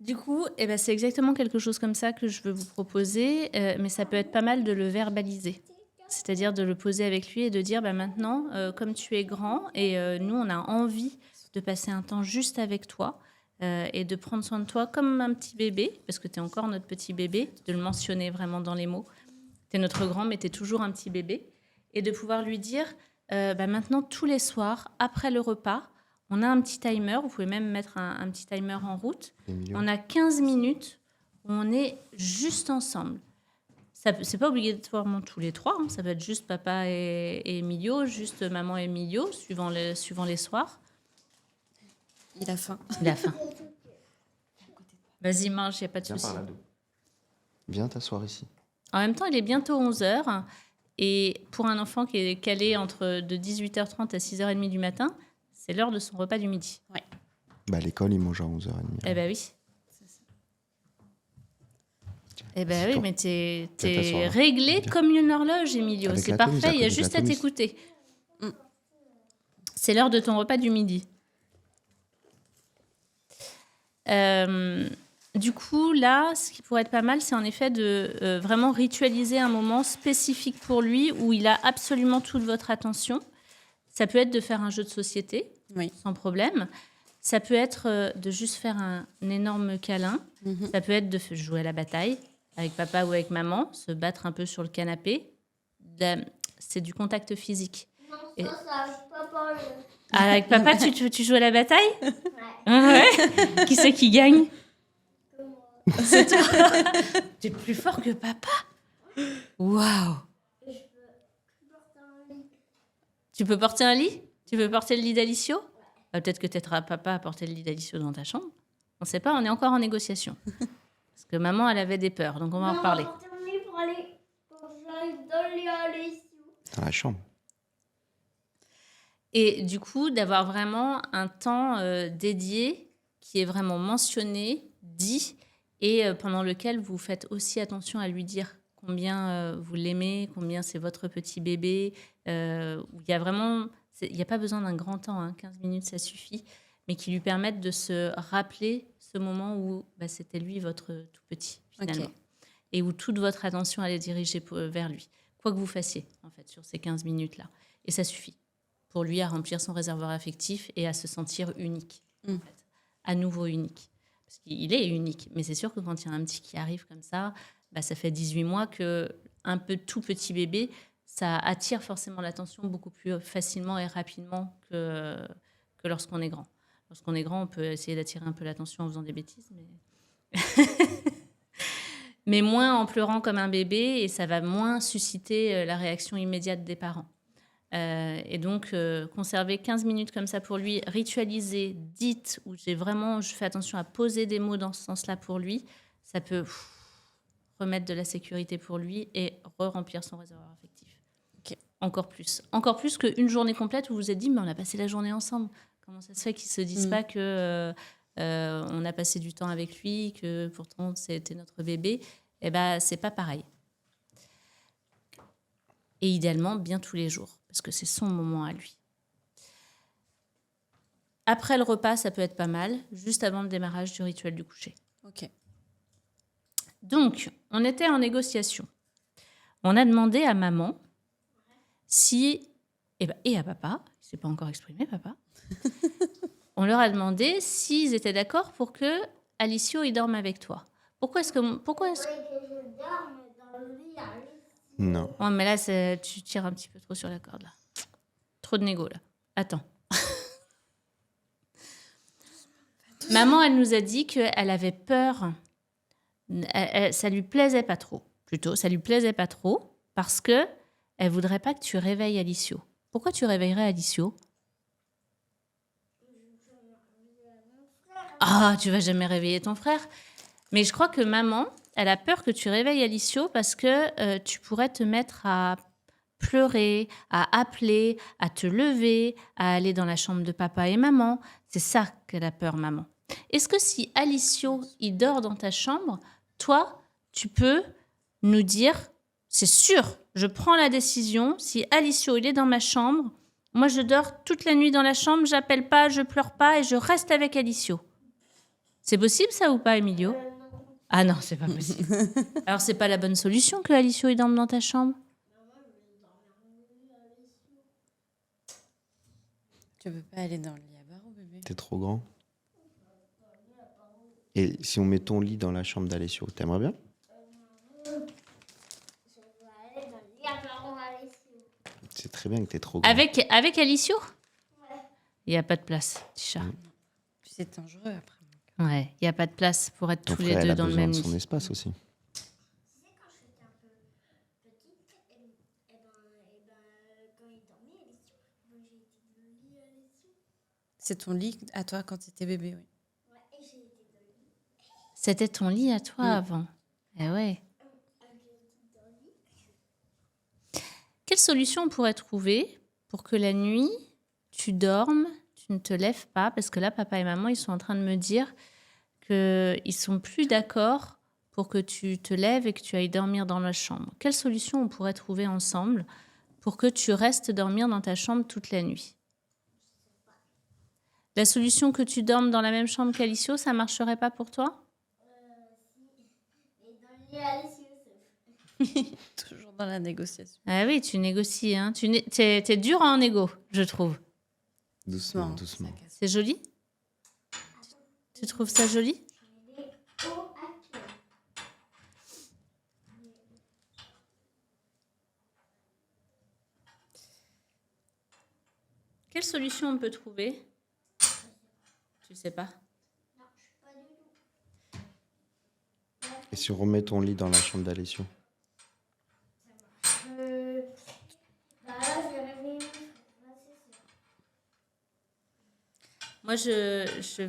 Du coup, c'est exactement quelque chose comme ça que je veux vous proposer, mais ça peut être pas mal de le verbaliser. C'est-à-dire de le poser avec lui et de dire, maintenant, comme tu es grand et nous, on a envie de passer un temps juste avec toi et de prendre soin de toi comme un petit bébé, parce que tu es encore notre petit bébé, de le mentionner vraiment dans les mots. Tu es notre grand, mais tu es toujours un petit bébé. et de pouvoir lui dire, maintenant, tous les soirs, après le repas, on a un petit timer, vous pouvez même mettre un petit timer en route. Emilio. On a 15 minutes où on est juste ensemble. C'est pas obligatoirement tous les trois, hein. Ça peut être juste papa et Emilio, juste maman et Emilio, suivant les soirs. Il a faim. Il a faim. Vas-y, mange, il n'y a pas de Viens souci. par là. Viens t'asseoir ici. En même temps, il est bientôt 11h. Et pour un enfant qui est calé de 18h30 à 6h30 du matin, c'est l'heure de son repas du midi. Bah, à l'école, il mange à 11h30. Eh ben oui. Eh ben oui, Toi. mais t'es t'asseoir là. réglé Viens. comme une horloge, Emilio. Avec C'est la Tomise, parfait, il y a à côté de juste la à Tomise. t'écouter. C'est l'heure de ton repas du midi. Du coup, là, ce qui pourrait être pas mal, c'est en effet de vraiment ritualiser un moment spécifique pour lui où il a absolument toute votre attention. Ça peut être de faire un jeu de société, Oui. sans problème. Ça peut être de juste faire un énorme câlin. Ça peut être de jouer à la bataille avec papa ou avec maman, se battre un peu sur le canapé. C'est du contact physique. Non, Et- ça arrive pas par le... Ah, avec papa, tu joues à la bataille? Ouais. Qui c'est qui gagne? C'est toi. T'es plus fort que papa. Waouh. Tu peux porter un lit? Tu peux porter le lit d'Alicio? Peut-être que t'aideras papa à porter le lit d'Alicio dans ta chambre. On ne sait pas, on est encore en négociation. Parce que maman, elle avait des peurs, donc on va en reparler. On va terminer pour aller... Pour que j'aille dans les allées. Dans la chambre. Et du coup, d'avoir vraiment un temps dédié qui est vraiment mentionné, dit, et pendant lequel vous faites aussi attention à lui dire combien vous l'aimez, combien c'est votre petit bébé. Où il y a vraiment... Il n'y a pas besoin d'un grand temps, hein, 15 minutes, ça suffit, mais qui lui permettent de se rappeler ce moment où c'était lui, votre tout petit, finalement. Ok. Et où toute votre attention allait diriger vers lui. Quoi que vous fassiez, en fait, sur ces 15 minutes-là. Et ça suffit pour lui à remplir son réservoir affectif et à se sentir unique, en fait. À nouveau unique. Parce qu'il est unique, mais c'est sûr que quand il y a un petit qui arrive comme ça, ça fait 18 mois qu'un peu tout petit bébé, ça attire forcément l'attention beaucoup plus facilement et rapidement que lorsqu'on est grand. Lorsqu'on est grand, on peut essayer d'attirer un peu l'attention en faisant des bêtises, mais moins en pleurant comme un bébé, et ça va moins susciter la réaction immédiate des parents. Et donc, conserver 15 minutes comme ça pour lui, ritualiser, dites, où je fais attention à poser des mots dans ce sens-là pour lui, ça peut remettre de la sécurité pour lui et remplir son réservoir affectif. Ok. Encore plus qu'une journée complète où vous vous êtes dit, mais on a passé la journée ensemble. Comment ça se fait qu'ils ne se disent pas que on a passé du temps avec lui, que pourtant c'était notre bébé? Eh bien, c'est pas pareil. Et idéalement, bien tous les jours, parce que c'est son moment à lui. Après le repas, ça peut être pas mal, juste avant le démarrage du rituel du coucher. Ok. Donc, on était en négociation. On a demandé à maman si... Et à papa, il ne s'est pas encore exprimé, papa. On leur a demandé s'ils étaient d'accord pour que Alicio il dorme avec toi. Pourquoi est-ce que... Que je dorme dans le lit allez. Non. Oh, mais là, tu tires un petit peu trop sur la corde, là. Trop de négo, là. Attends. Maman, elle nous a dit qu'elle avait peur. Ça lui plaisait pas trop. Plutôt, ça lui plaisait pas trop parce que elle voudrait pas que tu réveilles Alicio. Pourquoi tu réveillerais Alicio? Ah, tu vas jamais réveiller ton frère. Mais je crois que maman, elle a peur que tu réveilles Alicio parce que tu pourrais te mettre à pleurer, à appeler, à te lever, à aller dans la chambre de papa et maman. C'est ça qu'elle a peur, maman. Est-ce que si Alicio, il dort dans ta chambre, toi, tu peux nous dire, c'est sûr, je prends la décision, si Alicio, il est dans ma chambre, moi, je dors toute la nuit dans la chambre, j'appelle pas, je pleure pas et je reste avec Alicio. C'est possible, ça, ou pas, Emilio? Ah non, c'est pas possible. Alors, c'est pas la bonne solution que Alicio, il dorme dans ta chambre? Tu peux pas aller dans le lit à barreaux, bébé. T'es trop grand. Et si on met ton lit dans la chambre d'Alessio, t'aimerais bien? Je vais aller dans le lit à Alessio. très bien que t'es trop grand. Avec Alicio? Il n'y a pas de place, petit chat. Puis c'est dangereux après. Ouais, il n'y a pas de place pour être tous Après, les elle deux a dans le besoin même de son lit. espace aussi. C'est ton lit à toi quand tu étais bébé, oui. C'était ton lit à toi avant. Eh ouais. Quelle solution on pourrait trouver pour que la nuit, tu dormes, tu ne te lèves pas? Parce que là, papa et maman, ils sont en train de me dire qu'ils ne sont plus d'accord pour que tu te lèves et que tu ailles dormir dans la chambre. Quelle solution on pourrait trouver ensemble pour que tu restes dormir dans ta chambre toute la nuit? La solution que tu dormes dans la même chambre qu'Alicio, ça ne marcherait pas pour toi? Toujours dans la négociation. Ah oui, tu négocies. Hein. T'es dur en négo, je trouve. Doucement, doucement. ça casse. C'est joli? Tu trouves ça joli? Quelle solution on peut trouver? Tu sais pas? Et si on remet ton lit dans la chambre d'Alessio? Moi, je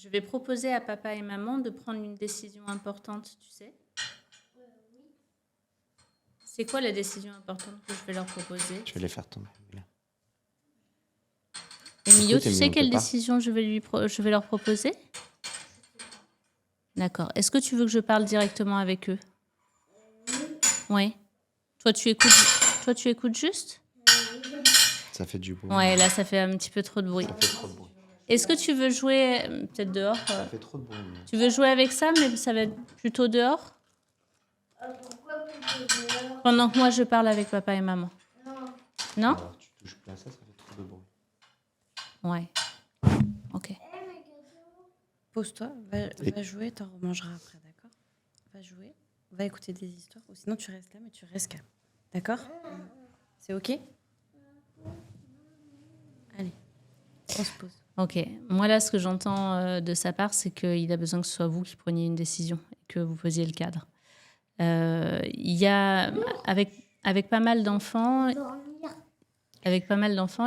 vais proposer à papa et maman de prendre une décision importante, tu sais? C'est quoi la décision importante que je vais leur proposer? Je vais les faire tomber. Là. Emilio, Écoute, tu sais Emilio, on quelle peut pas. décision je vais leur proposer? D'accord. Est-ce que tu veux que je parle directement avec eux? Oui. Toi, tu écoutes juste? Ça fait du bruit. Ouais, là, ça fait un petit peu trop de bruit. Ça fait trop de bruit. Est-ce que tu veux jouer, peut-être dehors? Ça fait trop de bruit. mais- Tu veux jouer avec ça, mais ça va être plutôt dehors? Pendant que moi, je parle avec papa et maman. Non? Alors, tu touches plus à ça, ça fait trop de bruit. Ouais. Ok. Pose-toi, va jouer, t'en remangeras après, d'accord? Va jouer, va écouter des histoires, ou sinon tu restes là, mais tu restes calme. D'accord? C'est ok? Allez, on se pose. Ok. Moi, là, ce que j'entends de sa part, c'est qu'il a besoin que ce soit vous qui preniez une décision et que vous posiez le cadre. Il y a, avec pas mal d'enfants,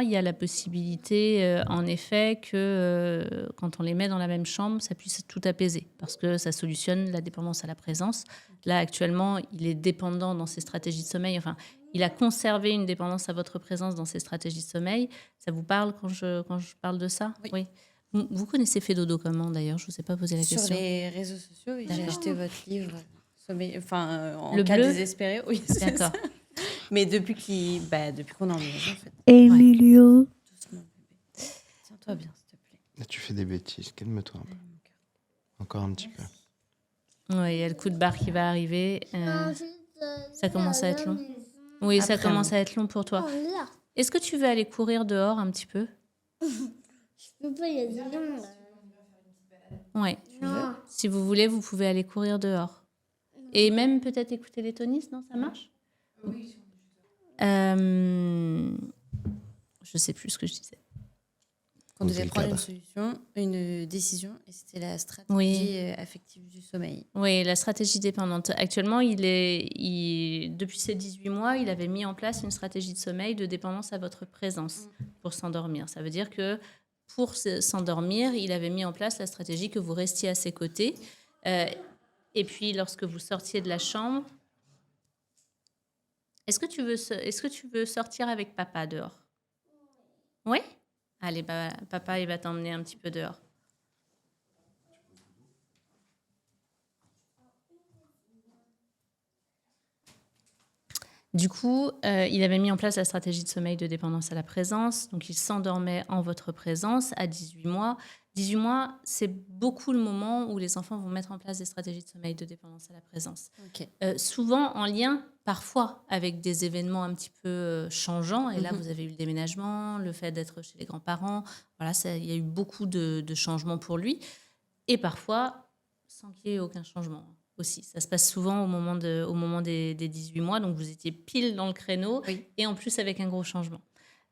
il y a la possibilité, en effet, que quand on les met dans la même chambre, ça puisse tout apaiser, parce que ça solutionne la dépendance à la présence. Là, actuellement, il est dépendant dans ses stratégies de sommeil. Enfin, il a conservé une dépendance à votre présence dans ses stratégies de sommeil. Ça vous parle quand je parle de ça? Oui. Vous connaissez Fedodo comment, d'ailleurs? Je ne vous ai pas posé la Sur question. les réseaux sociaux, oui, j'ai D'accord. acheté votre livre, sommeil, en Le cas bleu désespéré. Oui, c'est D'accord. ça. Mais depuis qu'on est emménagé, en fait, Emilio. doucement, bébé. Tiens-toi bien, s'il te plaît. Là, tu fais des bêtises. Calme-toi un peu. Encore un petit peu. Oui, il y a le coup de barre qui va arriver. Ça commence à être long. Oui, ça Après, commence à être long pour toi. Est-ce que tu veux aller courir dehors un petit peu? Je peux pas, il y a des gens. Oui. Non. Si vous voulez, vous pouvez aller courir dehors. Et même peut-être écouter les tonistes, non? Ça marche? Oui. Je sais plus ce que je disais. On Donc, devait c'est le prendre cadre. une décision, et c'était la stratégie Oui. affective du sommeil. Oui, la stratégie dépendante. Actuellement, depuis ses 18 mois, il avait mis en place une stratégie de sommeil de dépendance à votre présence pour s'endormir. Ça veut dire que pour s'endormir, il avait mis en place la stratégie que vous restiez à ses côtés. Et puis, lorsque vous sortiez de la chambre, est-ce que tu veux sortir avec papa dehors? Oui? Allez, papa, il va t'emmener un petit peu dehors. Du coup, il avait mis en place la stratégie de sommeil de dépendance à la présence. Donc, il s'endormait en votre présence à 18 mois. 18 mois, c'est beaucoup le moment où les enfants vont mettre en place des stratégies de sommeil de dépendance à la présence. Ok. Souvent en lien, parfois, avec des événements un petit peu changeants. Et là, Mhm. vous avez eu le déménagement, le fait d'être chez les grands-parents. Voilà, il y a eu beaucoup de changements pour lui. Et parfois, sans qu'il y ait aucun changement. aussi. Ça se passe souvent au moment des 18 mois, donc vous étiez pile dans le créneau, Oui. et en plus avec un gros changement.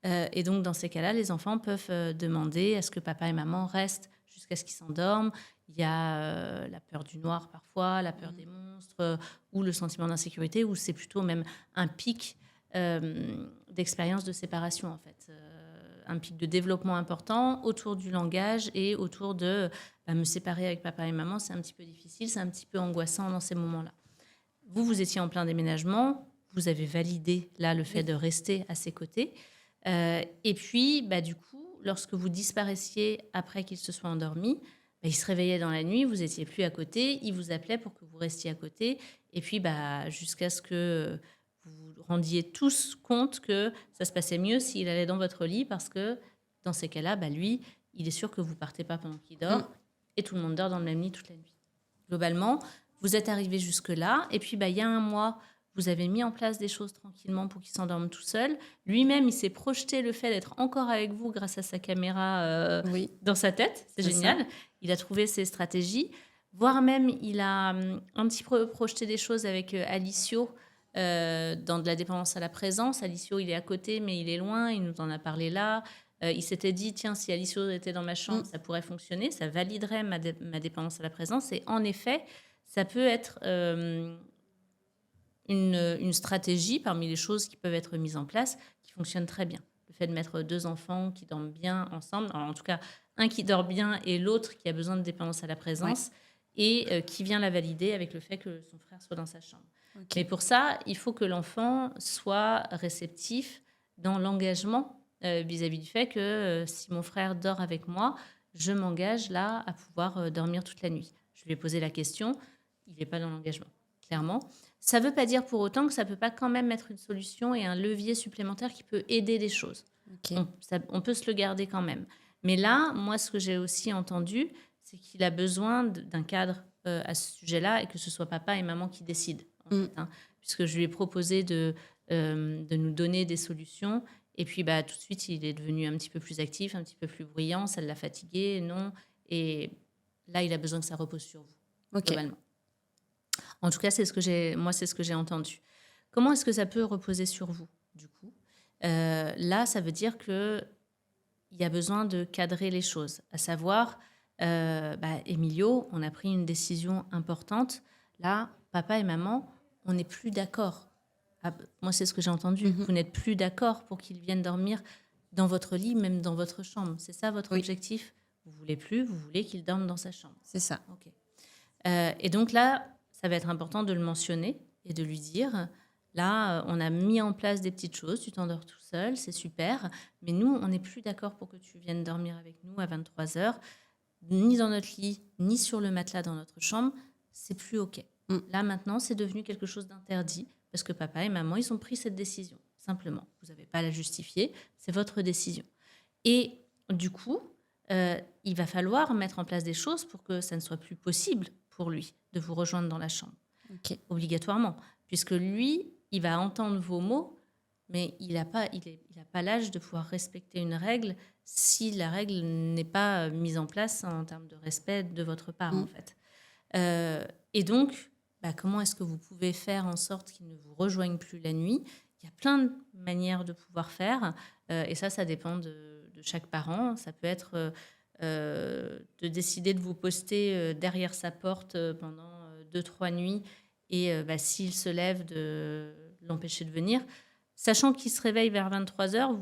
Et donc, dans ces cas-là, les enfants peuvent demander à ce que papa et maman restent jusqu'à ce qu'ils s'endorment. Il y a la peur du noir parfois, la peur des monstres, ou le sentiment d'insécurité, ou c'est plutôt même un pic d'expérience de séparation, en fait. Un pic de développement important autour du langage et autour de me séparer avec papa et maman, c'est un petit peu difficile, c'est un petit peu angoissant dans ces moments-là. Vous étiez en plein déménagement, vous avez validé là le fait de rester à ses côtés. Et puis, du coup, lorsque vous disparaissiez après qu'il se soit endormi, il se réveillait dans la nuit, vous n'étiez plus à côté, il vous appelait pour que vous restiez à côté. Et puis, jusqu'à ce que vous vous rendiez tous compte que ça se passait mieux s'il allait dans votre lit, parce que dans ces cas-là, lui, il est sûr que vous ne partez pas pendant qu'il dort, et tout le monde dort dans le même lit toute la nuit. Globalement, vous êtes arrivé jusque-là, et puis il y a un mois, vous avez mis en place des choses tranquillement pour qu'il s'endorme tout seul. Lui-même, il s'est projeté le fait d'être encore avec vous grâce à sa caméra dans sa tête. C'est génial. Ça. Il a trouvé ses stratégies. Voire même, il a un petit peu projeté des choses avec Alicio dans de la dépendance à la présence. Alicio, il est à côté, mais il est loin. Il nous en a parlé là. Il s'était dit, tiens, si Alicio était dans ma chambre, ça pourrait fonctionner. Ça validerait ma dépendance à la présence. Et en effet, ça peut être... une stratégie parmi les choses qui peuvent être mises en place qui fonctionne très bien. Le fait de mettre 2 enfants qui dorment bien ensemble, en tout cas un qui dort bien et l'autre qui a besoin de dépendance à la présence, et qui vient la valider avec le fait que son frère soit dans sa chambre. Okay. Mais pour ça, il faut que l'enfant soit réceptif dans l'engagement vis-à-vis du fait que si mon frère dort avec moi, je m'engage là à pouvoir dormir toute la nuit. Je lui ai posé la question, il n'est pas dans l'engagement, clairement. Ça ne veut pas dire pour autant que ça ne peut pas quand même être une solution et un levier supplémentaire qui peut aider des choses. Okay. On peut se le garder quand même. Mais là, moi, ce que j'ai aussi entendu, c'est qu'il a besoin d'un cadre à ce sujet-là et que ce soit papa et maman qui décident. En fait, puisque je lui ai proposé de nous donner des solutions. Et puis, tout de suite, il est devenu un petit peu plus actif, un petit peu plus bruyant. Ça l'a fatigué, non. Et là, il a besoin que ça repose sur vous, globalement. En tout cas, c'est ce que j'ai entendu. Comment est-ce que ça peut reposer sur vous, du coup ? Là, ça veut dire qu'il y a besoin de cadrer les choses. À savoir, Emilio, on a pris une décision importante. Là, papa et maman, on n'est plus d'accord. Moi, c'est ce que j'ai entendu. Vous n'êtes plus d'accord pour qu'il vienne dormir dans votre lit, même dans votre chambre. C'est ça votre objectif ? Vous ne voulez plus, vous voulez qu'il dorme dans sa chambre. C'est ça. Okay. Et donc là... ça va être important de le mentionner et de lui dire, là, on a mis en place des petites choses, tu t'endors tout seul, c'est super, mais nous, on n'est plus d'accord pour que tu viennes dormir avec nous à 23h, ni dans notre lit, ni sur le matelas dans notre chambre, c'est plus OK. Là, maintenant, c'est devenu quelque chose d'interdit, parce que papa et maman, ils ont pris cette décision, simplement. Vous n'avez pas à la justifier, c'est votre décision. Et du coup, il va falloir mettre en place des choses pour que ça ne soit plus possible pour lui de vous rejoindre dans la chambre, obligatoirement, puisque lui, il va entendre vos mots, mais il n'a pas l'âge de pouvoir respecter une règle si la règle n'est pas mise en place en termes de respect de votre part, en fait. Et donc, comment est-ce que vous pouvez faire en sorte qu'il ne vous rejoigne plus la nuit ? Il y a plein de manières de pouvoir faire, et ça dépend de chaque parent. Ça peut être... de décider de vous poster derrière sa porte pendant 2-3 nuits et s'il se lève, de l'empêcher de venir. Sachant qu'il se réveille vers 23h,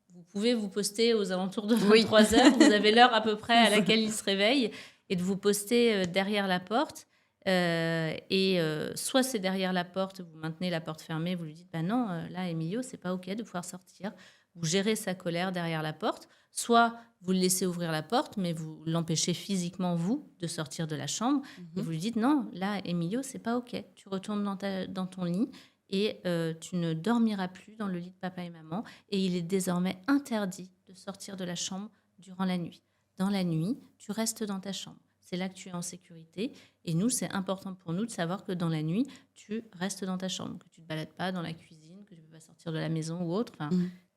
vous pouvez vous poster aux alentours de 23h, vous avez l'heure à peu près à laquelle il se réveille, et de vous poster derrière la porte. Soit c'est derrière la porte, vous maintenez la porte fermée, vous lui dites non, là Emilio, c'est pas OK de pouvoir sortir. Vous gérez sa colère derrière la porte, soit vous le laissez ouvrir la porte, mais vous l'empêchez physiquement, vous, de sortir de la chambre, et vous lui dites non, là, Emilio, c'est pas OK. Tu retournes dans ton lit et tu ne dormiras plus dans le lit de papa et maman, et il est désormais interdit de sortir de la chambre durant la nuit. Dans la nuit, tu restes dans ta chambre. C'est là que tu es en sécurité, et nous, c'est important pour nous de savoir que dans la nuit, tu restes dans ta chambre, que tu ne te balades pas dans la cuisine, que tu ne peux pas sortir de la maison ou autre,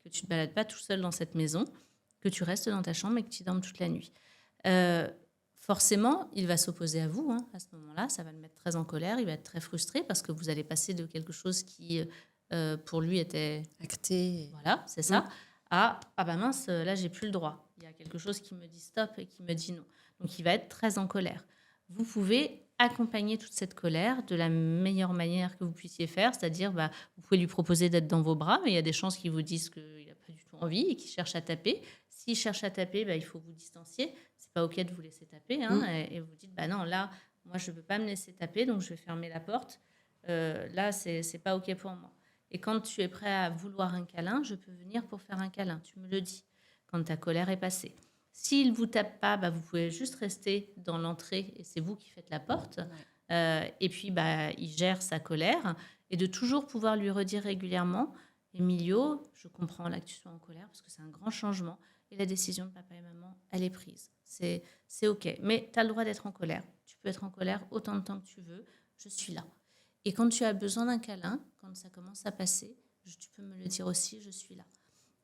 que tu ne te balades pas tout seul dans cette maison, que tu restes dans ta chambre et que tu dormes toute la nuit. forcément, il va s'opposer à vous à ce moment-là. Ça va le mettre très en colère. Il va être très frustré parce que vous allez passer de quelque chose qui, pour lui, était... Acté. Voilà, c'est ça. À « Ah bah mince, là, j'ai plus le droit. Il y a quelque chose qui me dit stop et qui me dit non. » Donc, il va être très en colère. Vous pouvez accompagner toute cette colère de la meilleure manière que vous puissiez faire, c'est-à-dire vous pouvez lui proposer d'être dans vos bras, mais il y a des chances qu'il vous dise qu'il n'a pas du tout envie et qu'il cherche à taper. S'il cherche à taper, il faut vous distancier. C'est pas OK de vous laisser taper. Et vous dites, non, là, moi, je ne veux pas me laisser taper, donc je vais fermer la porte. Là, c'est pas OK pour moi. Et quand tu es prêt à vouloir un câlin, je peux venir pour faire un câlin. Tu me le dis quand ta colère est passée. S'il ne vous tape pas, vous pouvez juste rester dans l'entrée et c'est vous qui faites la porte. Et puis, il gère sa colère. Et de toujours pouvoir lui redire régulièrement, Emilio, je comprends là que tu sois en colère parce que c'est un grand changement. Et la décision de papa et maman, elle est prise. C'est OK. Mais tu as le droit d'être en colère. Tu peux être en colère autant de temps que tu veux. Je suis là. Et quand tu as besoin d'un câlin, quand ça commence à passer, tu peux me le dire aussi, je suis là.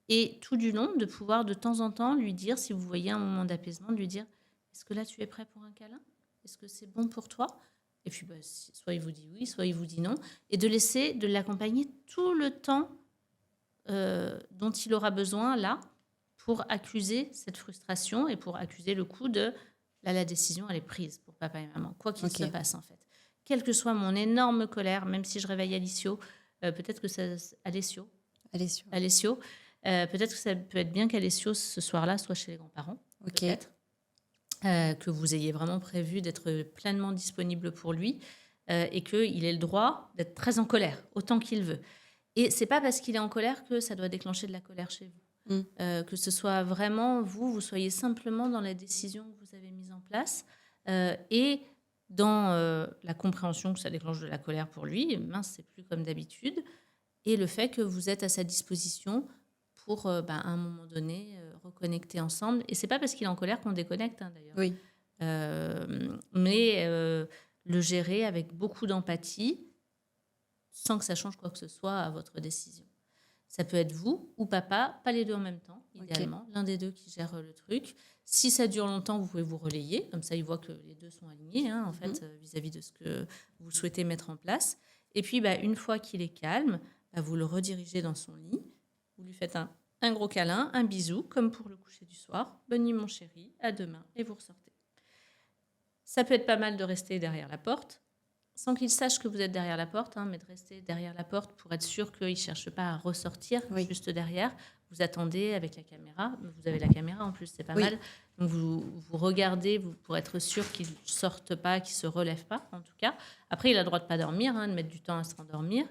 Et tout du long, de pouvoir de temps en temps lui dire, si vous voyez un moment d'apaisement, de lui dire, est-ce que là tu es prêt pour un câlin? Est-ce que c'est bon pour toi? Et puis soit il vous dit oui, soit il vous dit non. Et de l'accompagner tout le temps dont il aura besoin là, pour accuser cette frustration et pour accuser le coup de, là la décision elle est prise pour papa et maman, quoi qu'il se passe en fait. Quelle que soit mon énorme colère, même si je réveille Alessio, peut-être que ça... Alessio, peut-être que ça peut être bien qu'Alessio, ce soir-là, soit chez les grands-parents. Peut-être. Que vous ayez vraiment prévu d'être pleinement disponible pour lui et qu'il ait le droit d'être très en colère, autant qu'il veut. Et c'est pas parce qu'il est en colère que ça doit déclencher de la colère chez vous. Que ce soit vraiment vous soyez simplement dans la décision que vous avez mise en place et dans la compréhension que ça déclenche de la colère pour lui, mince, c'est plus comme d'habitude, et le fait que vous êtes à sa disposition pour, à un moment donné, reconnecter ensemble. Et c'est pas parce qu'il est en colère qu'on déconnecte, d'ailleurs. Oui. Mais le gérer avec beaucoup d'empathie, sans que ça change quoi que ce soit à votre décision. Ça peut être vous ou papa, pas les deux en même temps, idéalement. L'un des deux qui gère le truc. Si ça dure longtemps, vous pouvez vous relayer. Comme ça, il voit que les deux sont alignés, en fait, vis-à-vis de ce que vous souhaitez mettre en place. Et puis, une fois qu'il est calme, vous le redirigez dans son lit. Vous lui faites un gros câlin, un bisou, comme pour le coucher du soir. Bonne nuit, mon chéri, à demain, et vous ressortez. Ça peut être pas mal de rester derrière la porte, sans qu'il sache que vous êtes derrière la porte, mais de rester derrière la porte pour être sûr qu'il ne cherche pas à ressortir juste derrière. Vous attendez avec la caméra. Vous avez la caméra en plus, c'est pas mal. Donc vous regardez pour être sûr qu'il ne sorte pas, qu'il ne se relève pas, en tout cas. Après, il a le droit de ne pas dormir, de mettre du temps à se rendormir.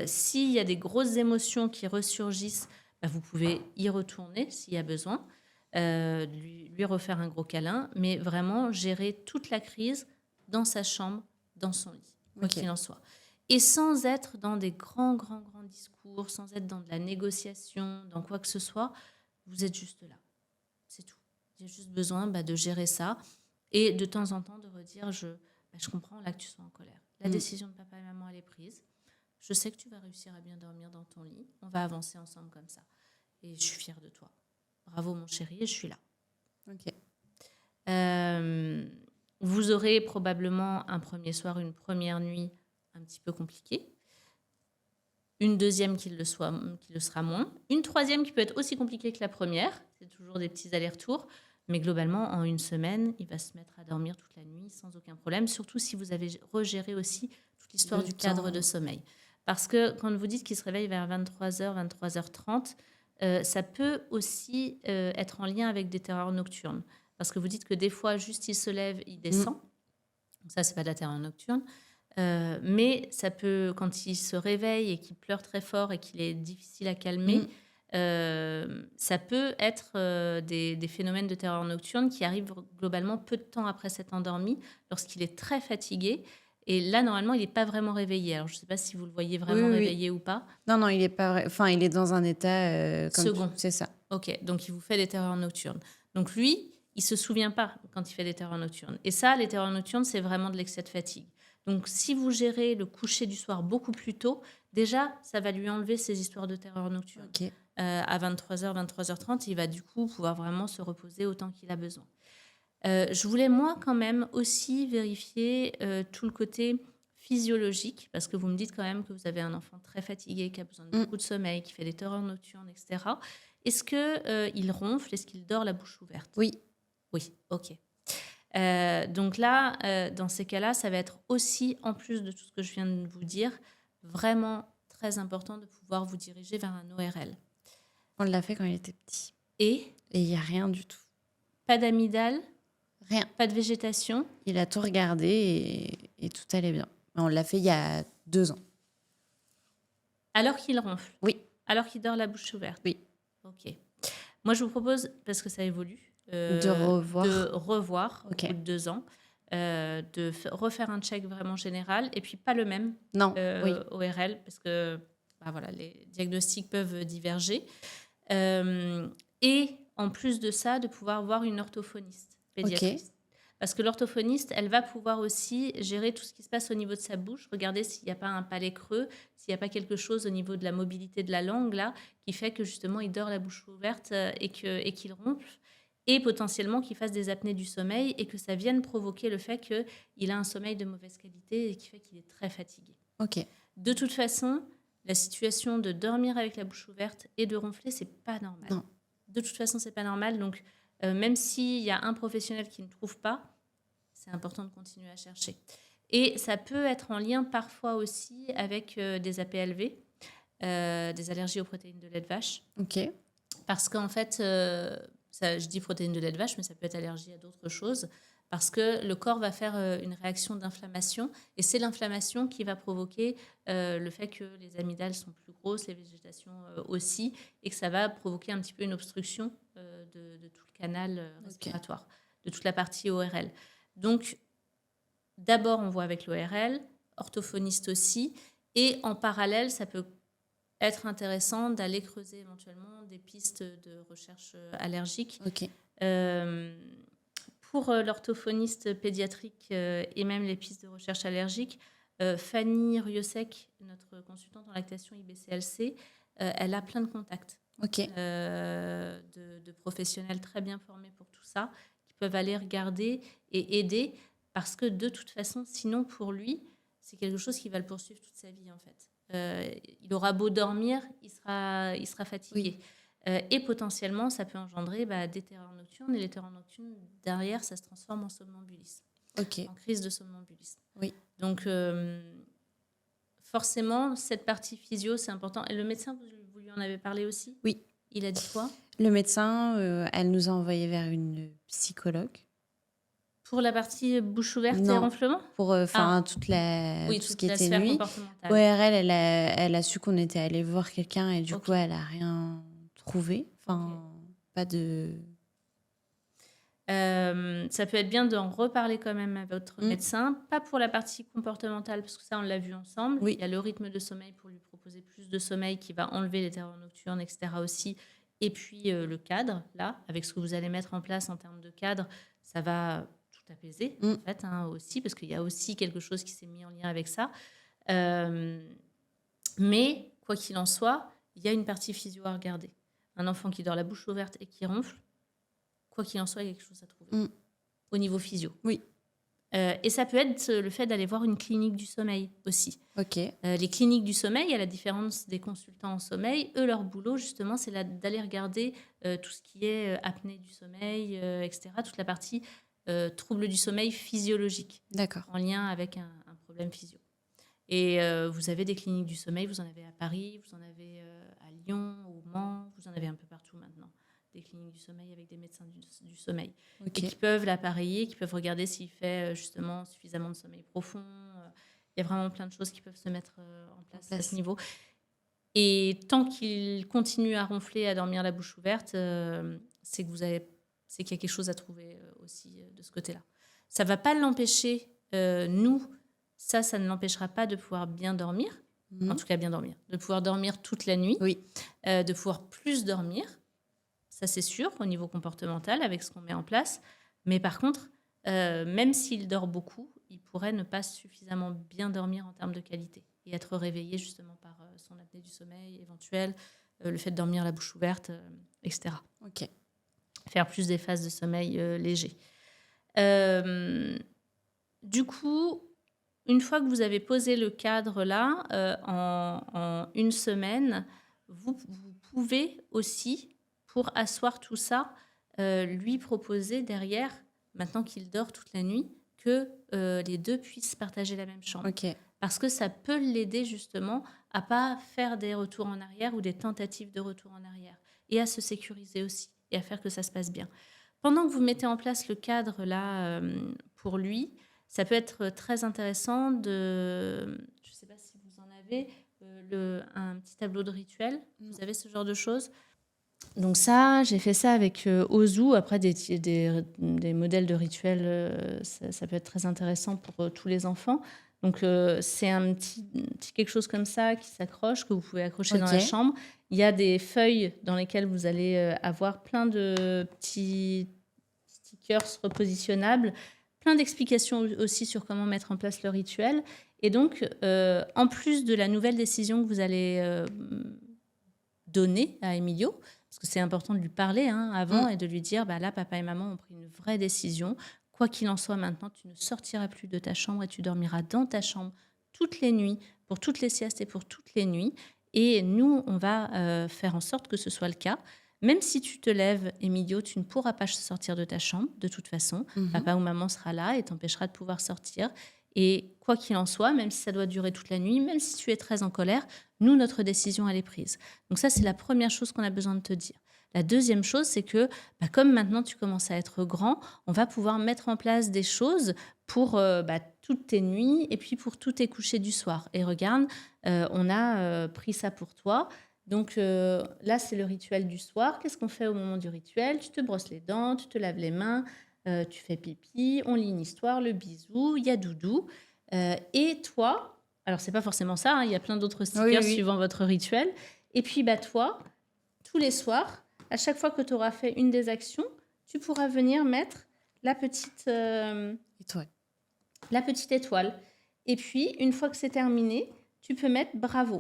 S'il y a des grosses émotions qui ressurgissent, vous pouvez y retourner s'il y a besoin, lui refaire un gros câlin, mais vraiment gérer toute la crise dans sa chambre, dans son lit, quoi qu'il en soit. Et sans être dans des grands discours, sans être dans de la négociation, dans quoi que ce soit, vous êtes juste là. C'est tout. J'ai juste besoin de gérer ça et de temps en temps de redire, je comprends là que tu sois en colère. La décision de papa et maman, elle est prise. Je sais que tu vas réussir à bien dormir dans ton lit. On va avancer ensemble comme ça. Et je suis fière de toi. Bravo, mon chéri, et je suis là. Vous aurez probablement un premier soir, une première nuit un petit peu compliquée. Une deuxième qui le sera moins. Une troisième qui peut être aussi compliquée que la première. C'est toujours des petits allers-retours. Mais globalement, en une semaine, il va se mettre à dormir toute la nuit sans aucun problème. Surtout si vous avez regéré aussi toute l'histoire du cadre de sommeil. Parce que quand vous dites qu'il se réveille vers 23h, 23h30, ça peut aussi être en lien avec des terreurs nocturnes. Parce que vous dites que des fois, juste il se lève, il descend. Donc ça, c'est pas de la terreur nocturne. Mais ça peut, quand il se réveille et qu'il pleure très fort et qu'il est difficile à calmer, ça peut être des phénomènes de terreur nocturne qui arrivent globalement peu de temps après s'être endormi, lorsqu'il est très fatigué. Et là, normalement, il n'est pas vraiment réveillé. Alors, je ne sais pas si vous le voyez vraiment réveillé ou pas. Non, il est pas. Enfin, il est dans un état second. C'est ça. Ok, donc il vous fait des terreurs nocturnes. Donc lui, il se souvient pas quand il fait des terreurs nocturnes. Et ça, les terreurs nocturnes, c'est vraiment de l'excès de fatigue. Donc, si vous gérez le coucher du soir beaucoup plus tôt, déjà, ça va lui enlever ces histoires de terreurs nocturnes. À 23h, 23h30, il va du coup pouvoir vraiment se reposer autant qu'il a besoin. Je voulais, moi, quand même, aussi vérifier tout le côté physiologique, parce que vous me dites quand même que vous avez un enfant très fatigué, qui a besoin de beaucoup de sommeil, qui fait des terreurs nocturnes, etc. Est-ce qu'il ronfle? Est-ce qu'il dort la bouche ouverte? Oui. Oui, ok. Donc là, dans ces cas-là, ça va être aussi, en plus de tout ce que je viens de vous dire, vraiment très important de pouvoir vous diriger vers un ORL. On l'a fait quand il était petit. Et il n'y a rien du tout. pas d'amygdale, Rien. pas de végétation. Il a tout regardé et tout allait bien. On l'a fait il y a 2 ans. Alors qu'il ronfle? Oui. Alors qu'il dort la bouche ouverte? Oui. Ok. Moi, je vous propose, parce que ça évolue, De revoir. au bout de 2 ans, de refaire un check vraiment général, et puis pas le même Non, oui. ORL, parce que voilà, les diagnostics peuvent diverger. Et en plus de ça, de pouvoir voir une orthophoniste pédiatrice. Ok. Parce que l'orthophoniste, elle va pouvoir aussi gérer tout ce qui se passe au niveau de sa bouche, regarder s'il n'y a pas un palais creux, s'il n'y a pas quelque chose au niveau de la mobilité de la langue, là, qui fait que justement, il dort la bouche ouverte et qu'il ronfle, et potentiellement qu'il fasse des apnées du sommeil et que ça vienne provoquer le fait qu'il a un sommeil de mauvaise qualité et qui fait qu'il est très fatigué. Ok. De toute façon, la situation de dormir avec la bouche ouverte et de ronfler, c'est pas normal. Non. De toute façon, c'est pas normal. Donc, même s'il y a un professionnel qui ne trouve pas, c'est important de continuer à chercher. Et ça peut être en lien parfois aussi avec des APLV, des allergies aux protéines de lait de vache. Ok. Parce qu'en fait, je dis protéines de lait de vache, mais ça peut être allergie à d'autres choses. Parce que le corps va faire une réaction d'inflammation. Et c'est l'inflammation qui va provoquer le fait que les amygdales sont plus grosses, les végétations aussi, et que ça va provoquer un petit peu une obstruction de tout le canal respiratoire, de toute la partie ORL. Donc, d'abord, on voit avec l'ORL, orthophoniste aussi, et en parallèle, ça peut être intéressant d'aller creuser éventuellement des pistes de recherche allergique. Ok. Pour l'orthophoniste pédiatrique et même les pistes de recherche allergique, Fanny Riosec, notre consultante en lactation IBCLC, elle a plein de contacts Ok. de professionnels très bien formés pour tout ça, qui peuvent aller regarder et aider, parce que de toute façon, sinon pour lui, c'est quelque chose qui va le poursuivre toute sa vie en fait. Il aura beau dormir, il sera fatigué. Oui. Et potentiellement, ça peut engendrer des terreurs nocturnes. Et les terreurs nocturnes, derrière, ça se transforme en somnambulisme, Ok. en crise de somnambulisme. Oui. Donc, forcément, cette partie physio, c'est important. Et le médecin, vous lui en avez parlé aussi? Oui. Il a dit quoi? Le médecin, elle nous a envoyé vers une psychologue. Pour la partie bouche ouverte et Non. ronflement? Pour tout ce qui la était sphère nuit. comportementale. ORL, elle a su qu'on était allé voir quelqu'un et du Ok. coup, elle a rien trouvé. Enfin, pas de... Ça peut être bien d'en reparler quand même à votre médecin, pas pour la partie comportementale, parce que ça, on l'a vu ensemble. Oui. Il y a le rythme de sommeil pour lui proposer plus de sommeil qui va enlever les terreurs nocturnes, etc. aussi. Et puis le cadre, là, avec ce que vous allez mettre en place en termes de cadre, ça va tout apaiser, en fait, aussi, parce qu'il y a aussi quelque chose qui s'est mis en lien avec ça. Mais, quoi qu'il en soit, il y a une partie physio à regarder. Un enfant qui dort la bouche ouverte et qui ronfle, quoi qu'il en soit, il y a quelque chose à trouver au niveau physio. Oui. Et ça peut être le fait d'aller voir une clinique du sommeil aussi. Ok. Les cliniques du sommeil, à la différence des consultants en sommeil, eux, leur boulot, justement, c'est d'aller regarder tout ce qui est apnée du sommeil, etc., toute la partie trouble du sommeil physiologique. D'accord. En lien avec un problème physio. Et vous avez des cliniques du sommeil, vous en avez à Paris, vous en avez à Lyon, au Mans, vous en avez un peu partout maintenant. Des cliniques du sommeil avec des médecins du sommeil. Ok. Et qui peuvent l'appareiller, qui peuvent regarder s'il fait justement suffisamment de sommeil profond. Il y a vraiment plein de choses qui peuvent se mettre en place à ce niveau. Et tant qu'il continue à ronfler, à dormir la bouche ouverte, c'est qu'il y a quelque chose à trouver aussi de ce côté-là. Ça ne va pas l'empêcher, ça ne l'empêchera pas de pouvoir bien dormir, en tout cas bien dormir, de pouvoir dormir toute la nuit, de pouvoir plus dormir. Ça, c'est sûr, au niveau comportemental, avec ce qu'on met en place. Mais par contre, même s'il dort beaucoup, il pourrait ne pas suffisamment bien dormir en termes de qualité et être réveillé justement par son apnée du sommeil éventuelle, le fait de dormir la bouche ouverte, etc. Ok. Faire plus des phases de sommeil léger. Du coup, une fois que vous avez posé le cadre là, en une semaine, vous pouvez aussi, pour asseoir tout ça, lui proposer derrière, maintenant qu'il dort toute la nuit, que les deux puissent partager la même chambre. Ok. Parce que ça peut l'aider justement à pas faire des retours en arrière ou des tentatives de retour en arrière. Et à se sécuriser aussi et à faire que ça se passe bien. Pendant que vous mettez en place le cadre là pour lui, ça peut être très intéressant de... Je ne sais pas si vous en avez, un petit tableau de rituel. Vous avez ce genre de choses? Donc ça, j'ai fait ça avec Ozu. Après, des modèles de rituels, ça peut être très intéressant pour tous les enfants. Donc c'est un petit quelque chose comme ça qui s'accroche, que vous pouvez accrocher dans la Ok. chambre. Il y a des feuilles dans lesquelles vous allez avoir plein de petits stickers repositionnables, plein d'explications aussi sur comment mettre en place le rituel. Et donc, en plus de la nouvelle décision que vous allez donner à Emilio, parce que c'est important de lui parler avant et de lui dire, bah là, papa et maman ont pris une vraie décision. Quoi qu'il en soit, maintenant, tu ne sortiras plus de ta chambre et tu dormiras dans ta chambre toutes les nuits, pour toutes les siestes et pour toutes les nuits. Et nous, on va faire en sorte que ce soit le cas. Même si tu te lèves, Emilio, tu ne pourras pas sortir de ta chambre, de toute façon. Papa ou maman sera là et t'empêchera de pouvoir sortir. Et quoi qu'il en soit, même si ça doit durer toute la nuit, même si tu es très en colère, nous, notre décision, elle est prise. Donc ça, c'est la première chose qu'on a besoin de te dire. La deuxième chose, c'est que comme maintenant tu commences à être grand, on va pouvoir mettre en place des choses pour toutes tes nuits et puis pour tous tes couchers du soir. Et regarde, on a pris ça pour toi. Donc là, c'est le rituel du soir. Qu'est-ce qu'on fait au moment du rituel? Tu te brosses les dents, tu te laves les mains, tu fais pipi, on lit une histoire, le bisou, il y a doudou. Et toi, alors c'est pas forcément ça, il y a plein d'autres stickers suivant votre rituel. Et puis toi, tous les soirs, à chaque fois que tu auras fait une des actions, tu pourras venir mettre la petite étoile. Et puis, une fois que c'est terminé, tu peux mettre bravo.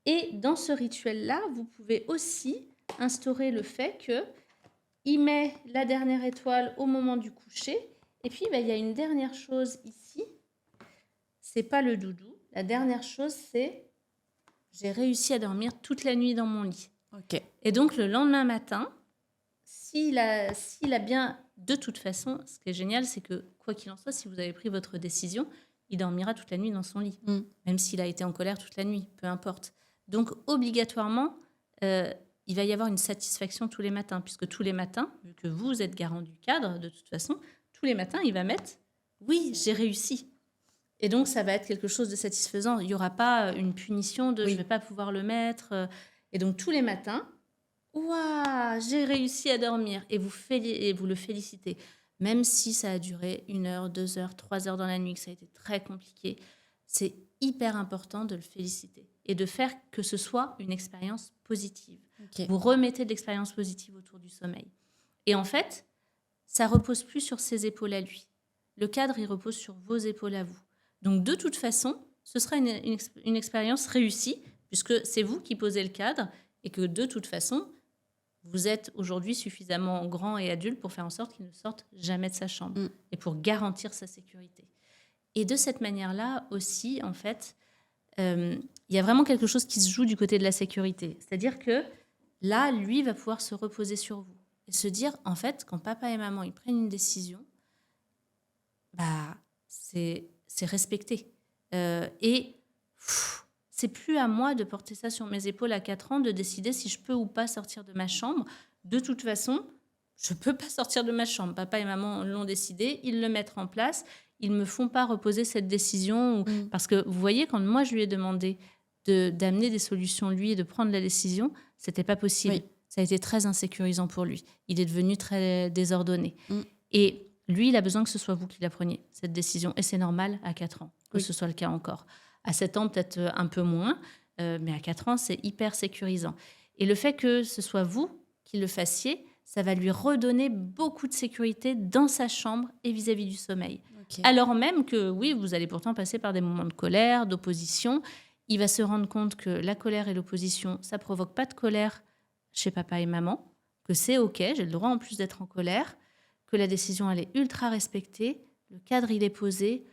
Et dans ce rituel-là, vous pouvez aussi instaurer le fait qu'il met la dernière étoile au moment du coucher. Et puis, il y a une dernière chose ici. C'est pas le doudou. La dernière chose, c'est j'ai réussi à dormir toute la nuit dans mon lit. Ok. Et donc, le lendemain matin, s'il a bien... De toute façon, ce qui est génial, c'est que, quoi qu'il en soit, si vous avez pris votre décision, il dormira toute la nuit dans son lit. Même s'il a été en colère toute la nuit, peu importe. Donc, obligatoirement, il va y avoir une satisfaction tous les matins, puisque tous les matins, vu que vous êtes garant du cadre, de toute façon, tous les matins, il va mettre « Oui, j'ai réussi ». Et donc, ça va être quelque chose de satisfaisant. Il n'y aura pas une punition de « Je ne vais pas pouvoir le mettre ». Et donc, tous les matins, « Waouh, j'ai réussi à dormir !» Et vous le félicitez. Même si ça a duré 1 heure, 2 heures, 3 heures dans la nuit, que ça a été très compliqué, c'est hyper important de le féliciter et de faire que ce soit une expérience positive. Okay. Vous remettez de l'expérience positive autour du sommeil. Et en fait, ça ne repose plus sur ses épaules à lui. Le cadre, il repose sur vos épaules à vous. Donc, de toute façon, ce sera une expérience réussie, puisque c'est vous qui posez le cadre et que, de toute façon, vous êtes aujourd'hui suffisamment grand et adulte pour faire en sorte qu'il ne sorte jamais de sa chambre et pour garantir sa sécurité. Et de cette manière-là aussi, en fait, il y a vraiment quelque chose qui se joue du côté de la sécurité. C'est-à-dire que là, lui va pouvoir se reposer sur vous et se dire, en fait, quand papa et maman ils prennent une décision, c'est respecté. C'est plus à moi de porter ça sur mes épaules à 4 ans, de décider si je peux ou pas sortir de ma chambre. De toute façon, je ne peux pas sortir de ma chambre. Papa et maman l'ont décidé, ils le mettent en place. Ils ne me font pas reposer cette décision. Parce que vous voyez, quand moi, je lui ai demandé d'amener des solutions, lui, et de prendre la décision, ce n'était pas possible. Oui. Ça a été très insécurisant pour lui. Il est devenu très désordonné. Et lui, il a besoin que ce soit vous qui la preniez, cette décision. Et c'est normal à 4 ans que ce soit le cas encore. À 7 ans, peut-être un peu moins, mais à 4 ans, c'est hyper sécurisant. Et le fait que ce soit vous qui le fassiez, ça va lui redonner beaucoup de sécurité dans sa chambre et vis-à-vis du sommeil. Okay. Alors même que, oui, vous allez pourtant passer par des moments de colère, d'opposition. Il va se rendre compte que la colère et l'opposition, ça ne provoque pas de colère chez papa et maman, que c'est OK, j'ai le droit en plus d'être en colère, que la décision elle est ultra respectée, le cadre il est posé,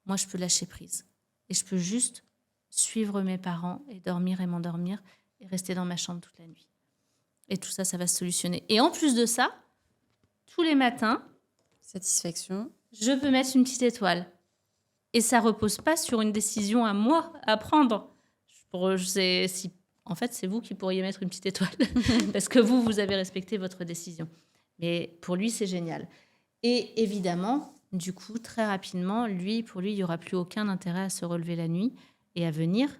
moi je peux lâcher prise. Et je peux juste suivre mes parents et dormir et m'endormir et rester dans ma chambre toute la nuit. Et tout ça, ça va se solutionner. Et en plus de ça, tous les matins, Satisfaction. je peux mettre une petite étoile. Et ça repose pas sur une décision à moi à prendre. En fait, c'est vous qui pourriez mettre une petite étoile parce que vous avez respecté votre décision. Mais pour lui, c'est génial. Et évidemment, du coup, très rapidement, pour lui, il n'y aura plus aucun intérêt à se relever la nuit et à venir.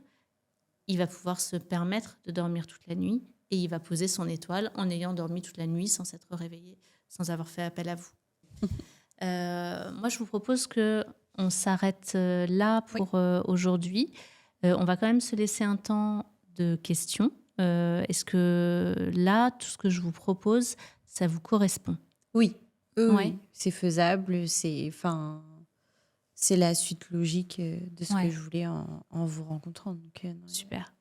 Il va pouvoir se permettre de dormir toute la nuit et il va poser son étoile en ayant dormi toute la nuit sans s'être réveillé, sans avoir fait appel à vous. Moi, je vous propose qu'on s'arrête là pour aujourd'hui. On va quand même se laisser un temps de questions. Est-ce que là, tout ce que je vous propose, ça vous correspond? Oui. Ouais. Oui, c'est faisable. C'est la suite logique de ce que je voulais en vous rencontrant. Donc, non, Super.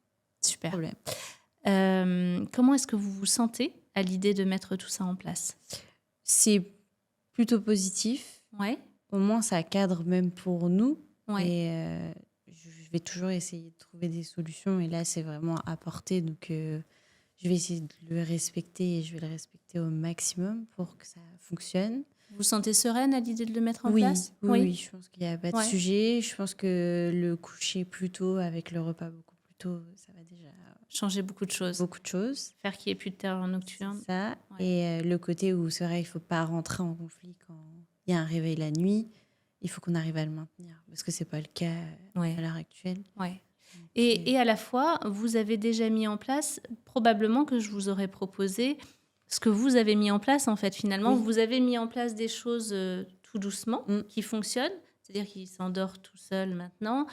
pas de problème. Comment est-ce que vous vous sentez à l'idée de mettre tout ça en place? C'est plutôt positif. Ouais. Au moins, ça cadre même pour nous. Ouais. Et je vais toujours essayer de trouver des solutions. Et là, c'est vraiment apporté. Donc, je vais essayer de le respecter et je vais le respecter au maximum pour que ça fonctionne. Vous vous sentez sereine à l'idée de le mettre en Oui, place? oui, je pense qu'il n'y a pas de Ouais. sujet. Je pense que le coucher plus tôt avec le repas beaucoup plus tôt, ça va déjà Changer beaucoup de choses. beaucoup de choses. Faire qu'il n'y ait plus de terreur nocturne. Ça. Ouais. Et le côté où c'est vrai, il ne faut pas rentrer en conflit quand il y a un réveil la nuit. Il faut qu'on arrive à le maintenir parce que ce n'est pas le cas Ouais. à l'heure actuelle. Ouais. Et à la fois, vous avez déjà mis en place, probablement que je vous aurais proposé ce que vous avez mis en place, en fait, finalement. Oui. Vous avez mis en place des choses tout doucement qui fonctionnent. C'est-à-dire qu'il s'endort tout seul maintenant.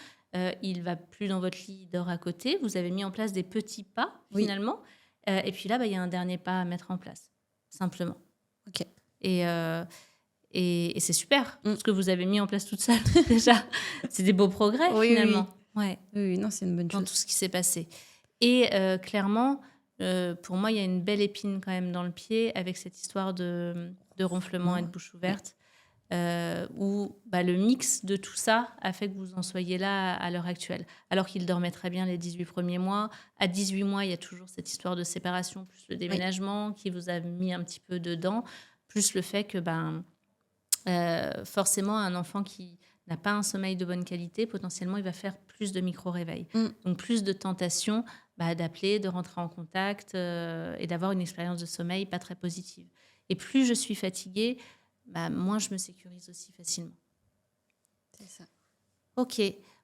Il ne va plus dans votre lit, il dort à côté. Vous avez mis en place des petits pas, finalement. Et puis là, il y a un dernier pas à mettre en place, simplement. Ok. Et c'est super, ce que vous avez mis en place toute seule, déjà. C'est des beaux progrès, finalement. Ouais. Oui, non, c'est une bonne Dans chose. tout ce qui s'est passé. Et clairement, pour moi, il y a une belle épine quand même dans le pied avec cette histoire de ronflement et de bouche ouverte, où le mix de tout ça a fait que vous en soyez là à l'heure actuelle. Alors qu'il dormait très bien les 18 premiers mois. À 18 mois, il y a toujours cette histoire de séparation, plus le déménagement qui vous a mis un petit peu dedans, plus le fait que forcément, un enfant qui n'a pas un sommeil de bonne qualité, potentiellement, il va faire plus de micro-réveils. Donc, plus de tentations d'appeler, de rentrer en contact et d'avoir une expérience de sommeil pas très positive. Et plus je suis fatiguée, moins je me sécurise aussi facilement. C'est ça. Ok.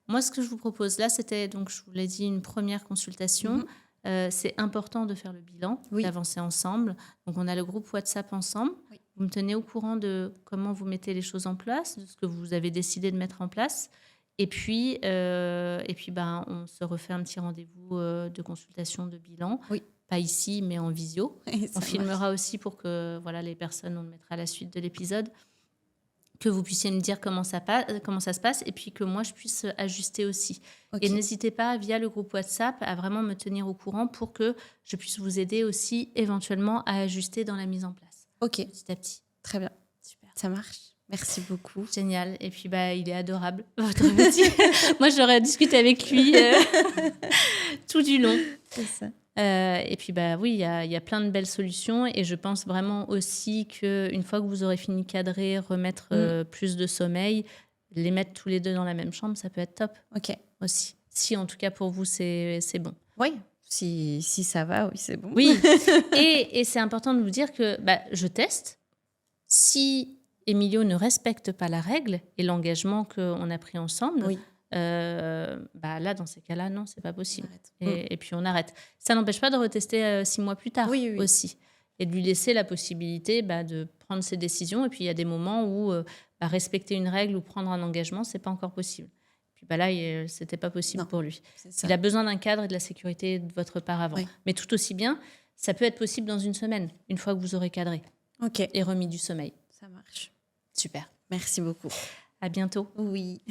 Moi, ce que je vous propose là, c'était, donc, je vous l'ai dit, une première consultation. C'est important de faire le bilan, d'avancer ensemble. Donc, on a le groupe WhatsApp ensemble. Vous me tenez au courant de comment vous mettez les choses en place, de ce que vous avez décidé de mettre en place. Et puis on se refait un petit rendez-vous de consultation, de bilan. Pas ici, mais en visio. On filmera aussi pour que les personnes, on le mettra à la suite de l'épisode, que vous puissiez me dire comment ça se passe et puis que moi, je puisse ajuster aussi. Et n'hésitez pas, via le groupe WhatsApp, à vraiment me tenir au courant pour que je puisse vous aider aussi éventuellement à ajuster dans la mise en place. Ok. Petit à petit. Très bien. Super. Ça marche. Merci beaucoup. Génial. Et puis, il est adorable, votre petit. Moi, j'aurais discuté avec lui tout du long. C'est ça. Et puis, oui, il y a plein de belles solutions. Et je pense vraiment aussi qu'une fois que vous aurez fini de cadrer, remettre plus de sommeil, les mettre tous les deux dans la même chambre, ça peut être top. Ok. Aussi. Si, en tout cas, pour vous, c'est bon. Oui. Si ça va, oui, c'est bon. Oui. Et c'est important de vous dire que je teste. Si Emilio ne respecte pas la règle et l'engagement qu'on a pris ensemble, là, dans ces cas-là, non, c'est pas possible. Et puis, on arrête. Ça n'empêche pas de retester 6 mois plus tard aussi. Et de lui laisser la possibilité de prendre ses décisions. Et puis, il y a des moments où respecter une règle ou prendre un engagement, c'est pas encore possible. Puis là, c'était pas possible pour lui. Il a besoin d'un cadre et de la sécurité de votre part avant. Mais tout aussi bien, ça peut être possible dans 1 semaine, une fois que vous aurez cadré et remis du sommeil. Ça marche. Super. Merci beaucoup. À bientôt. Oui.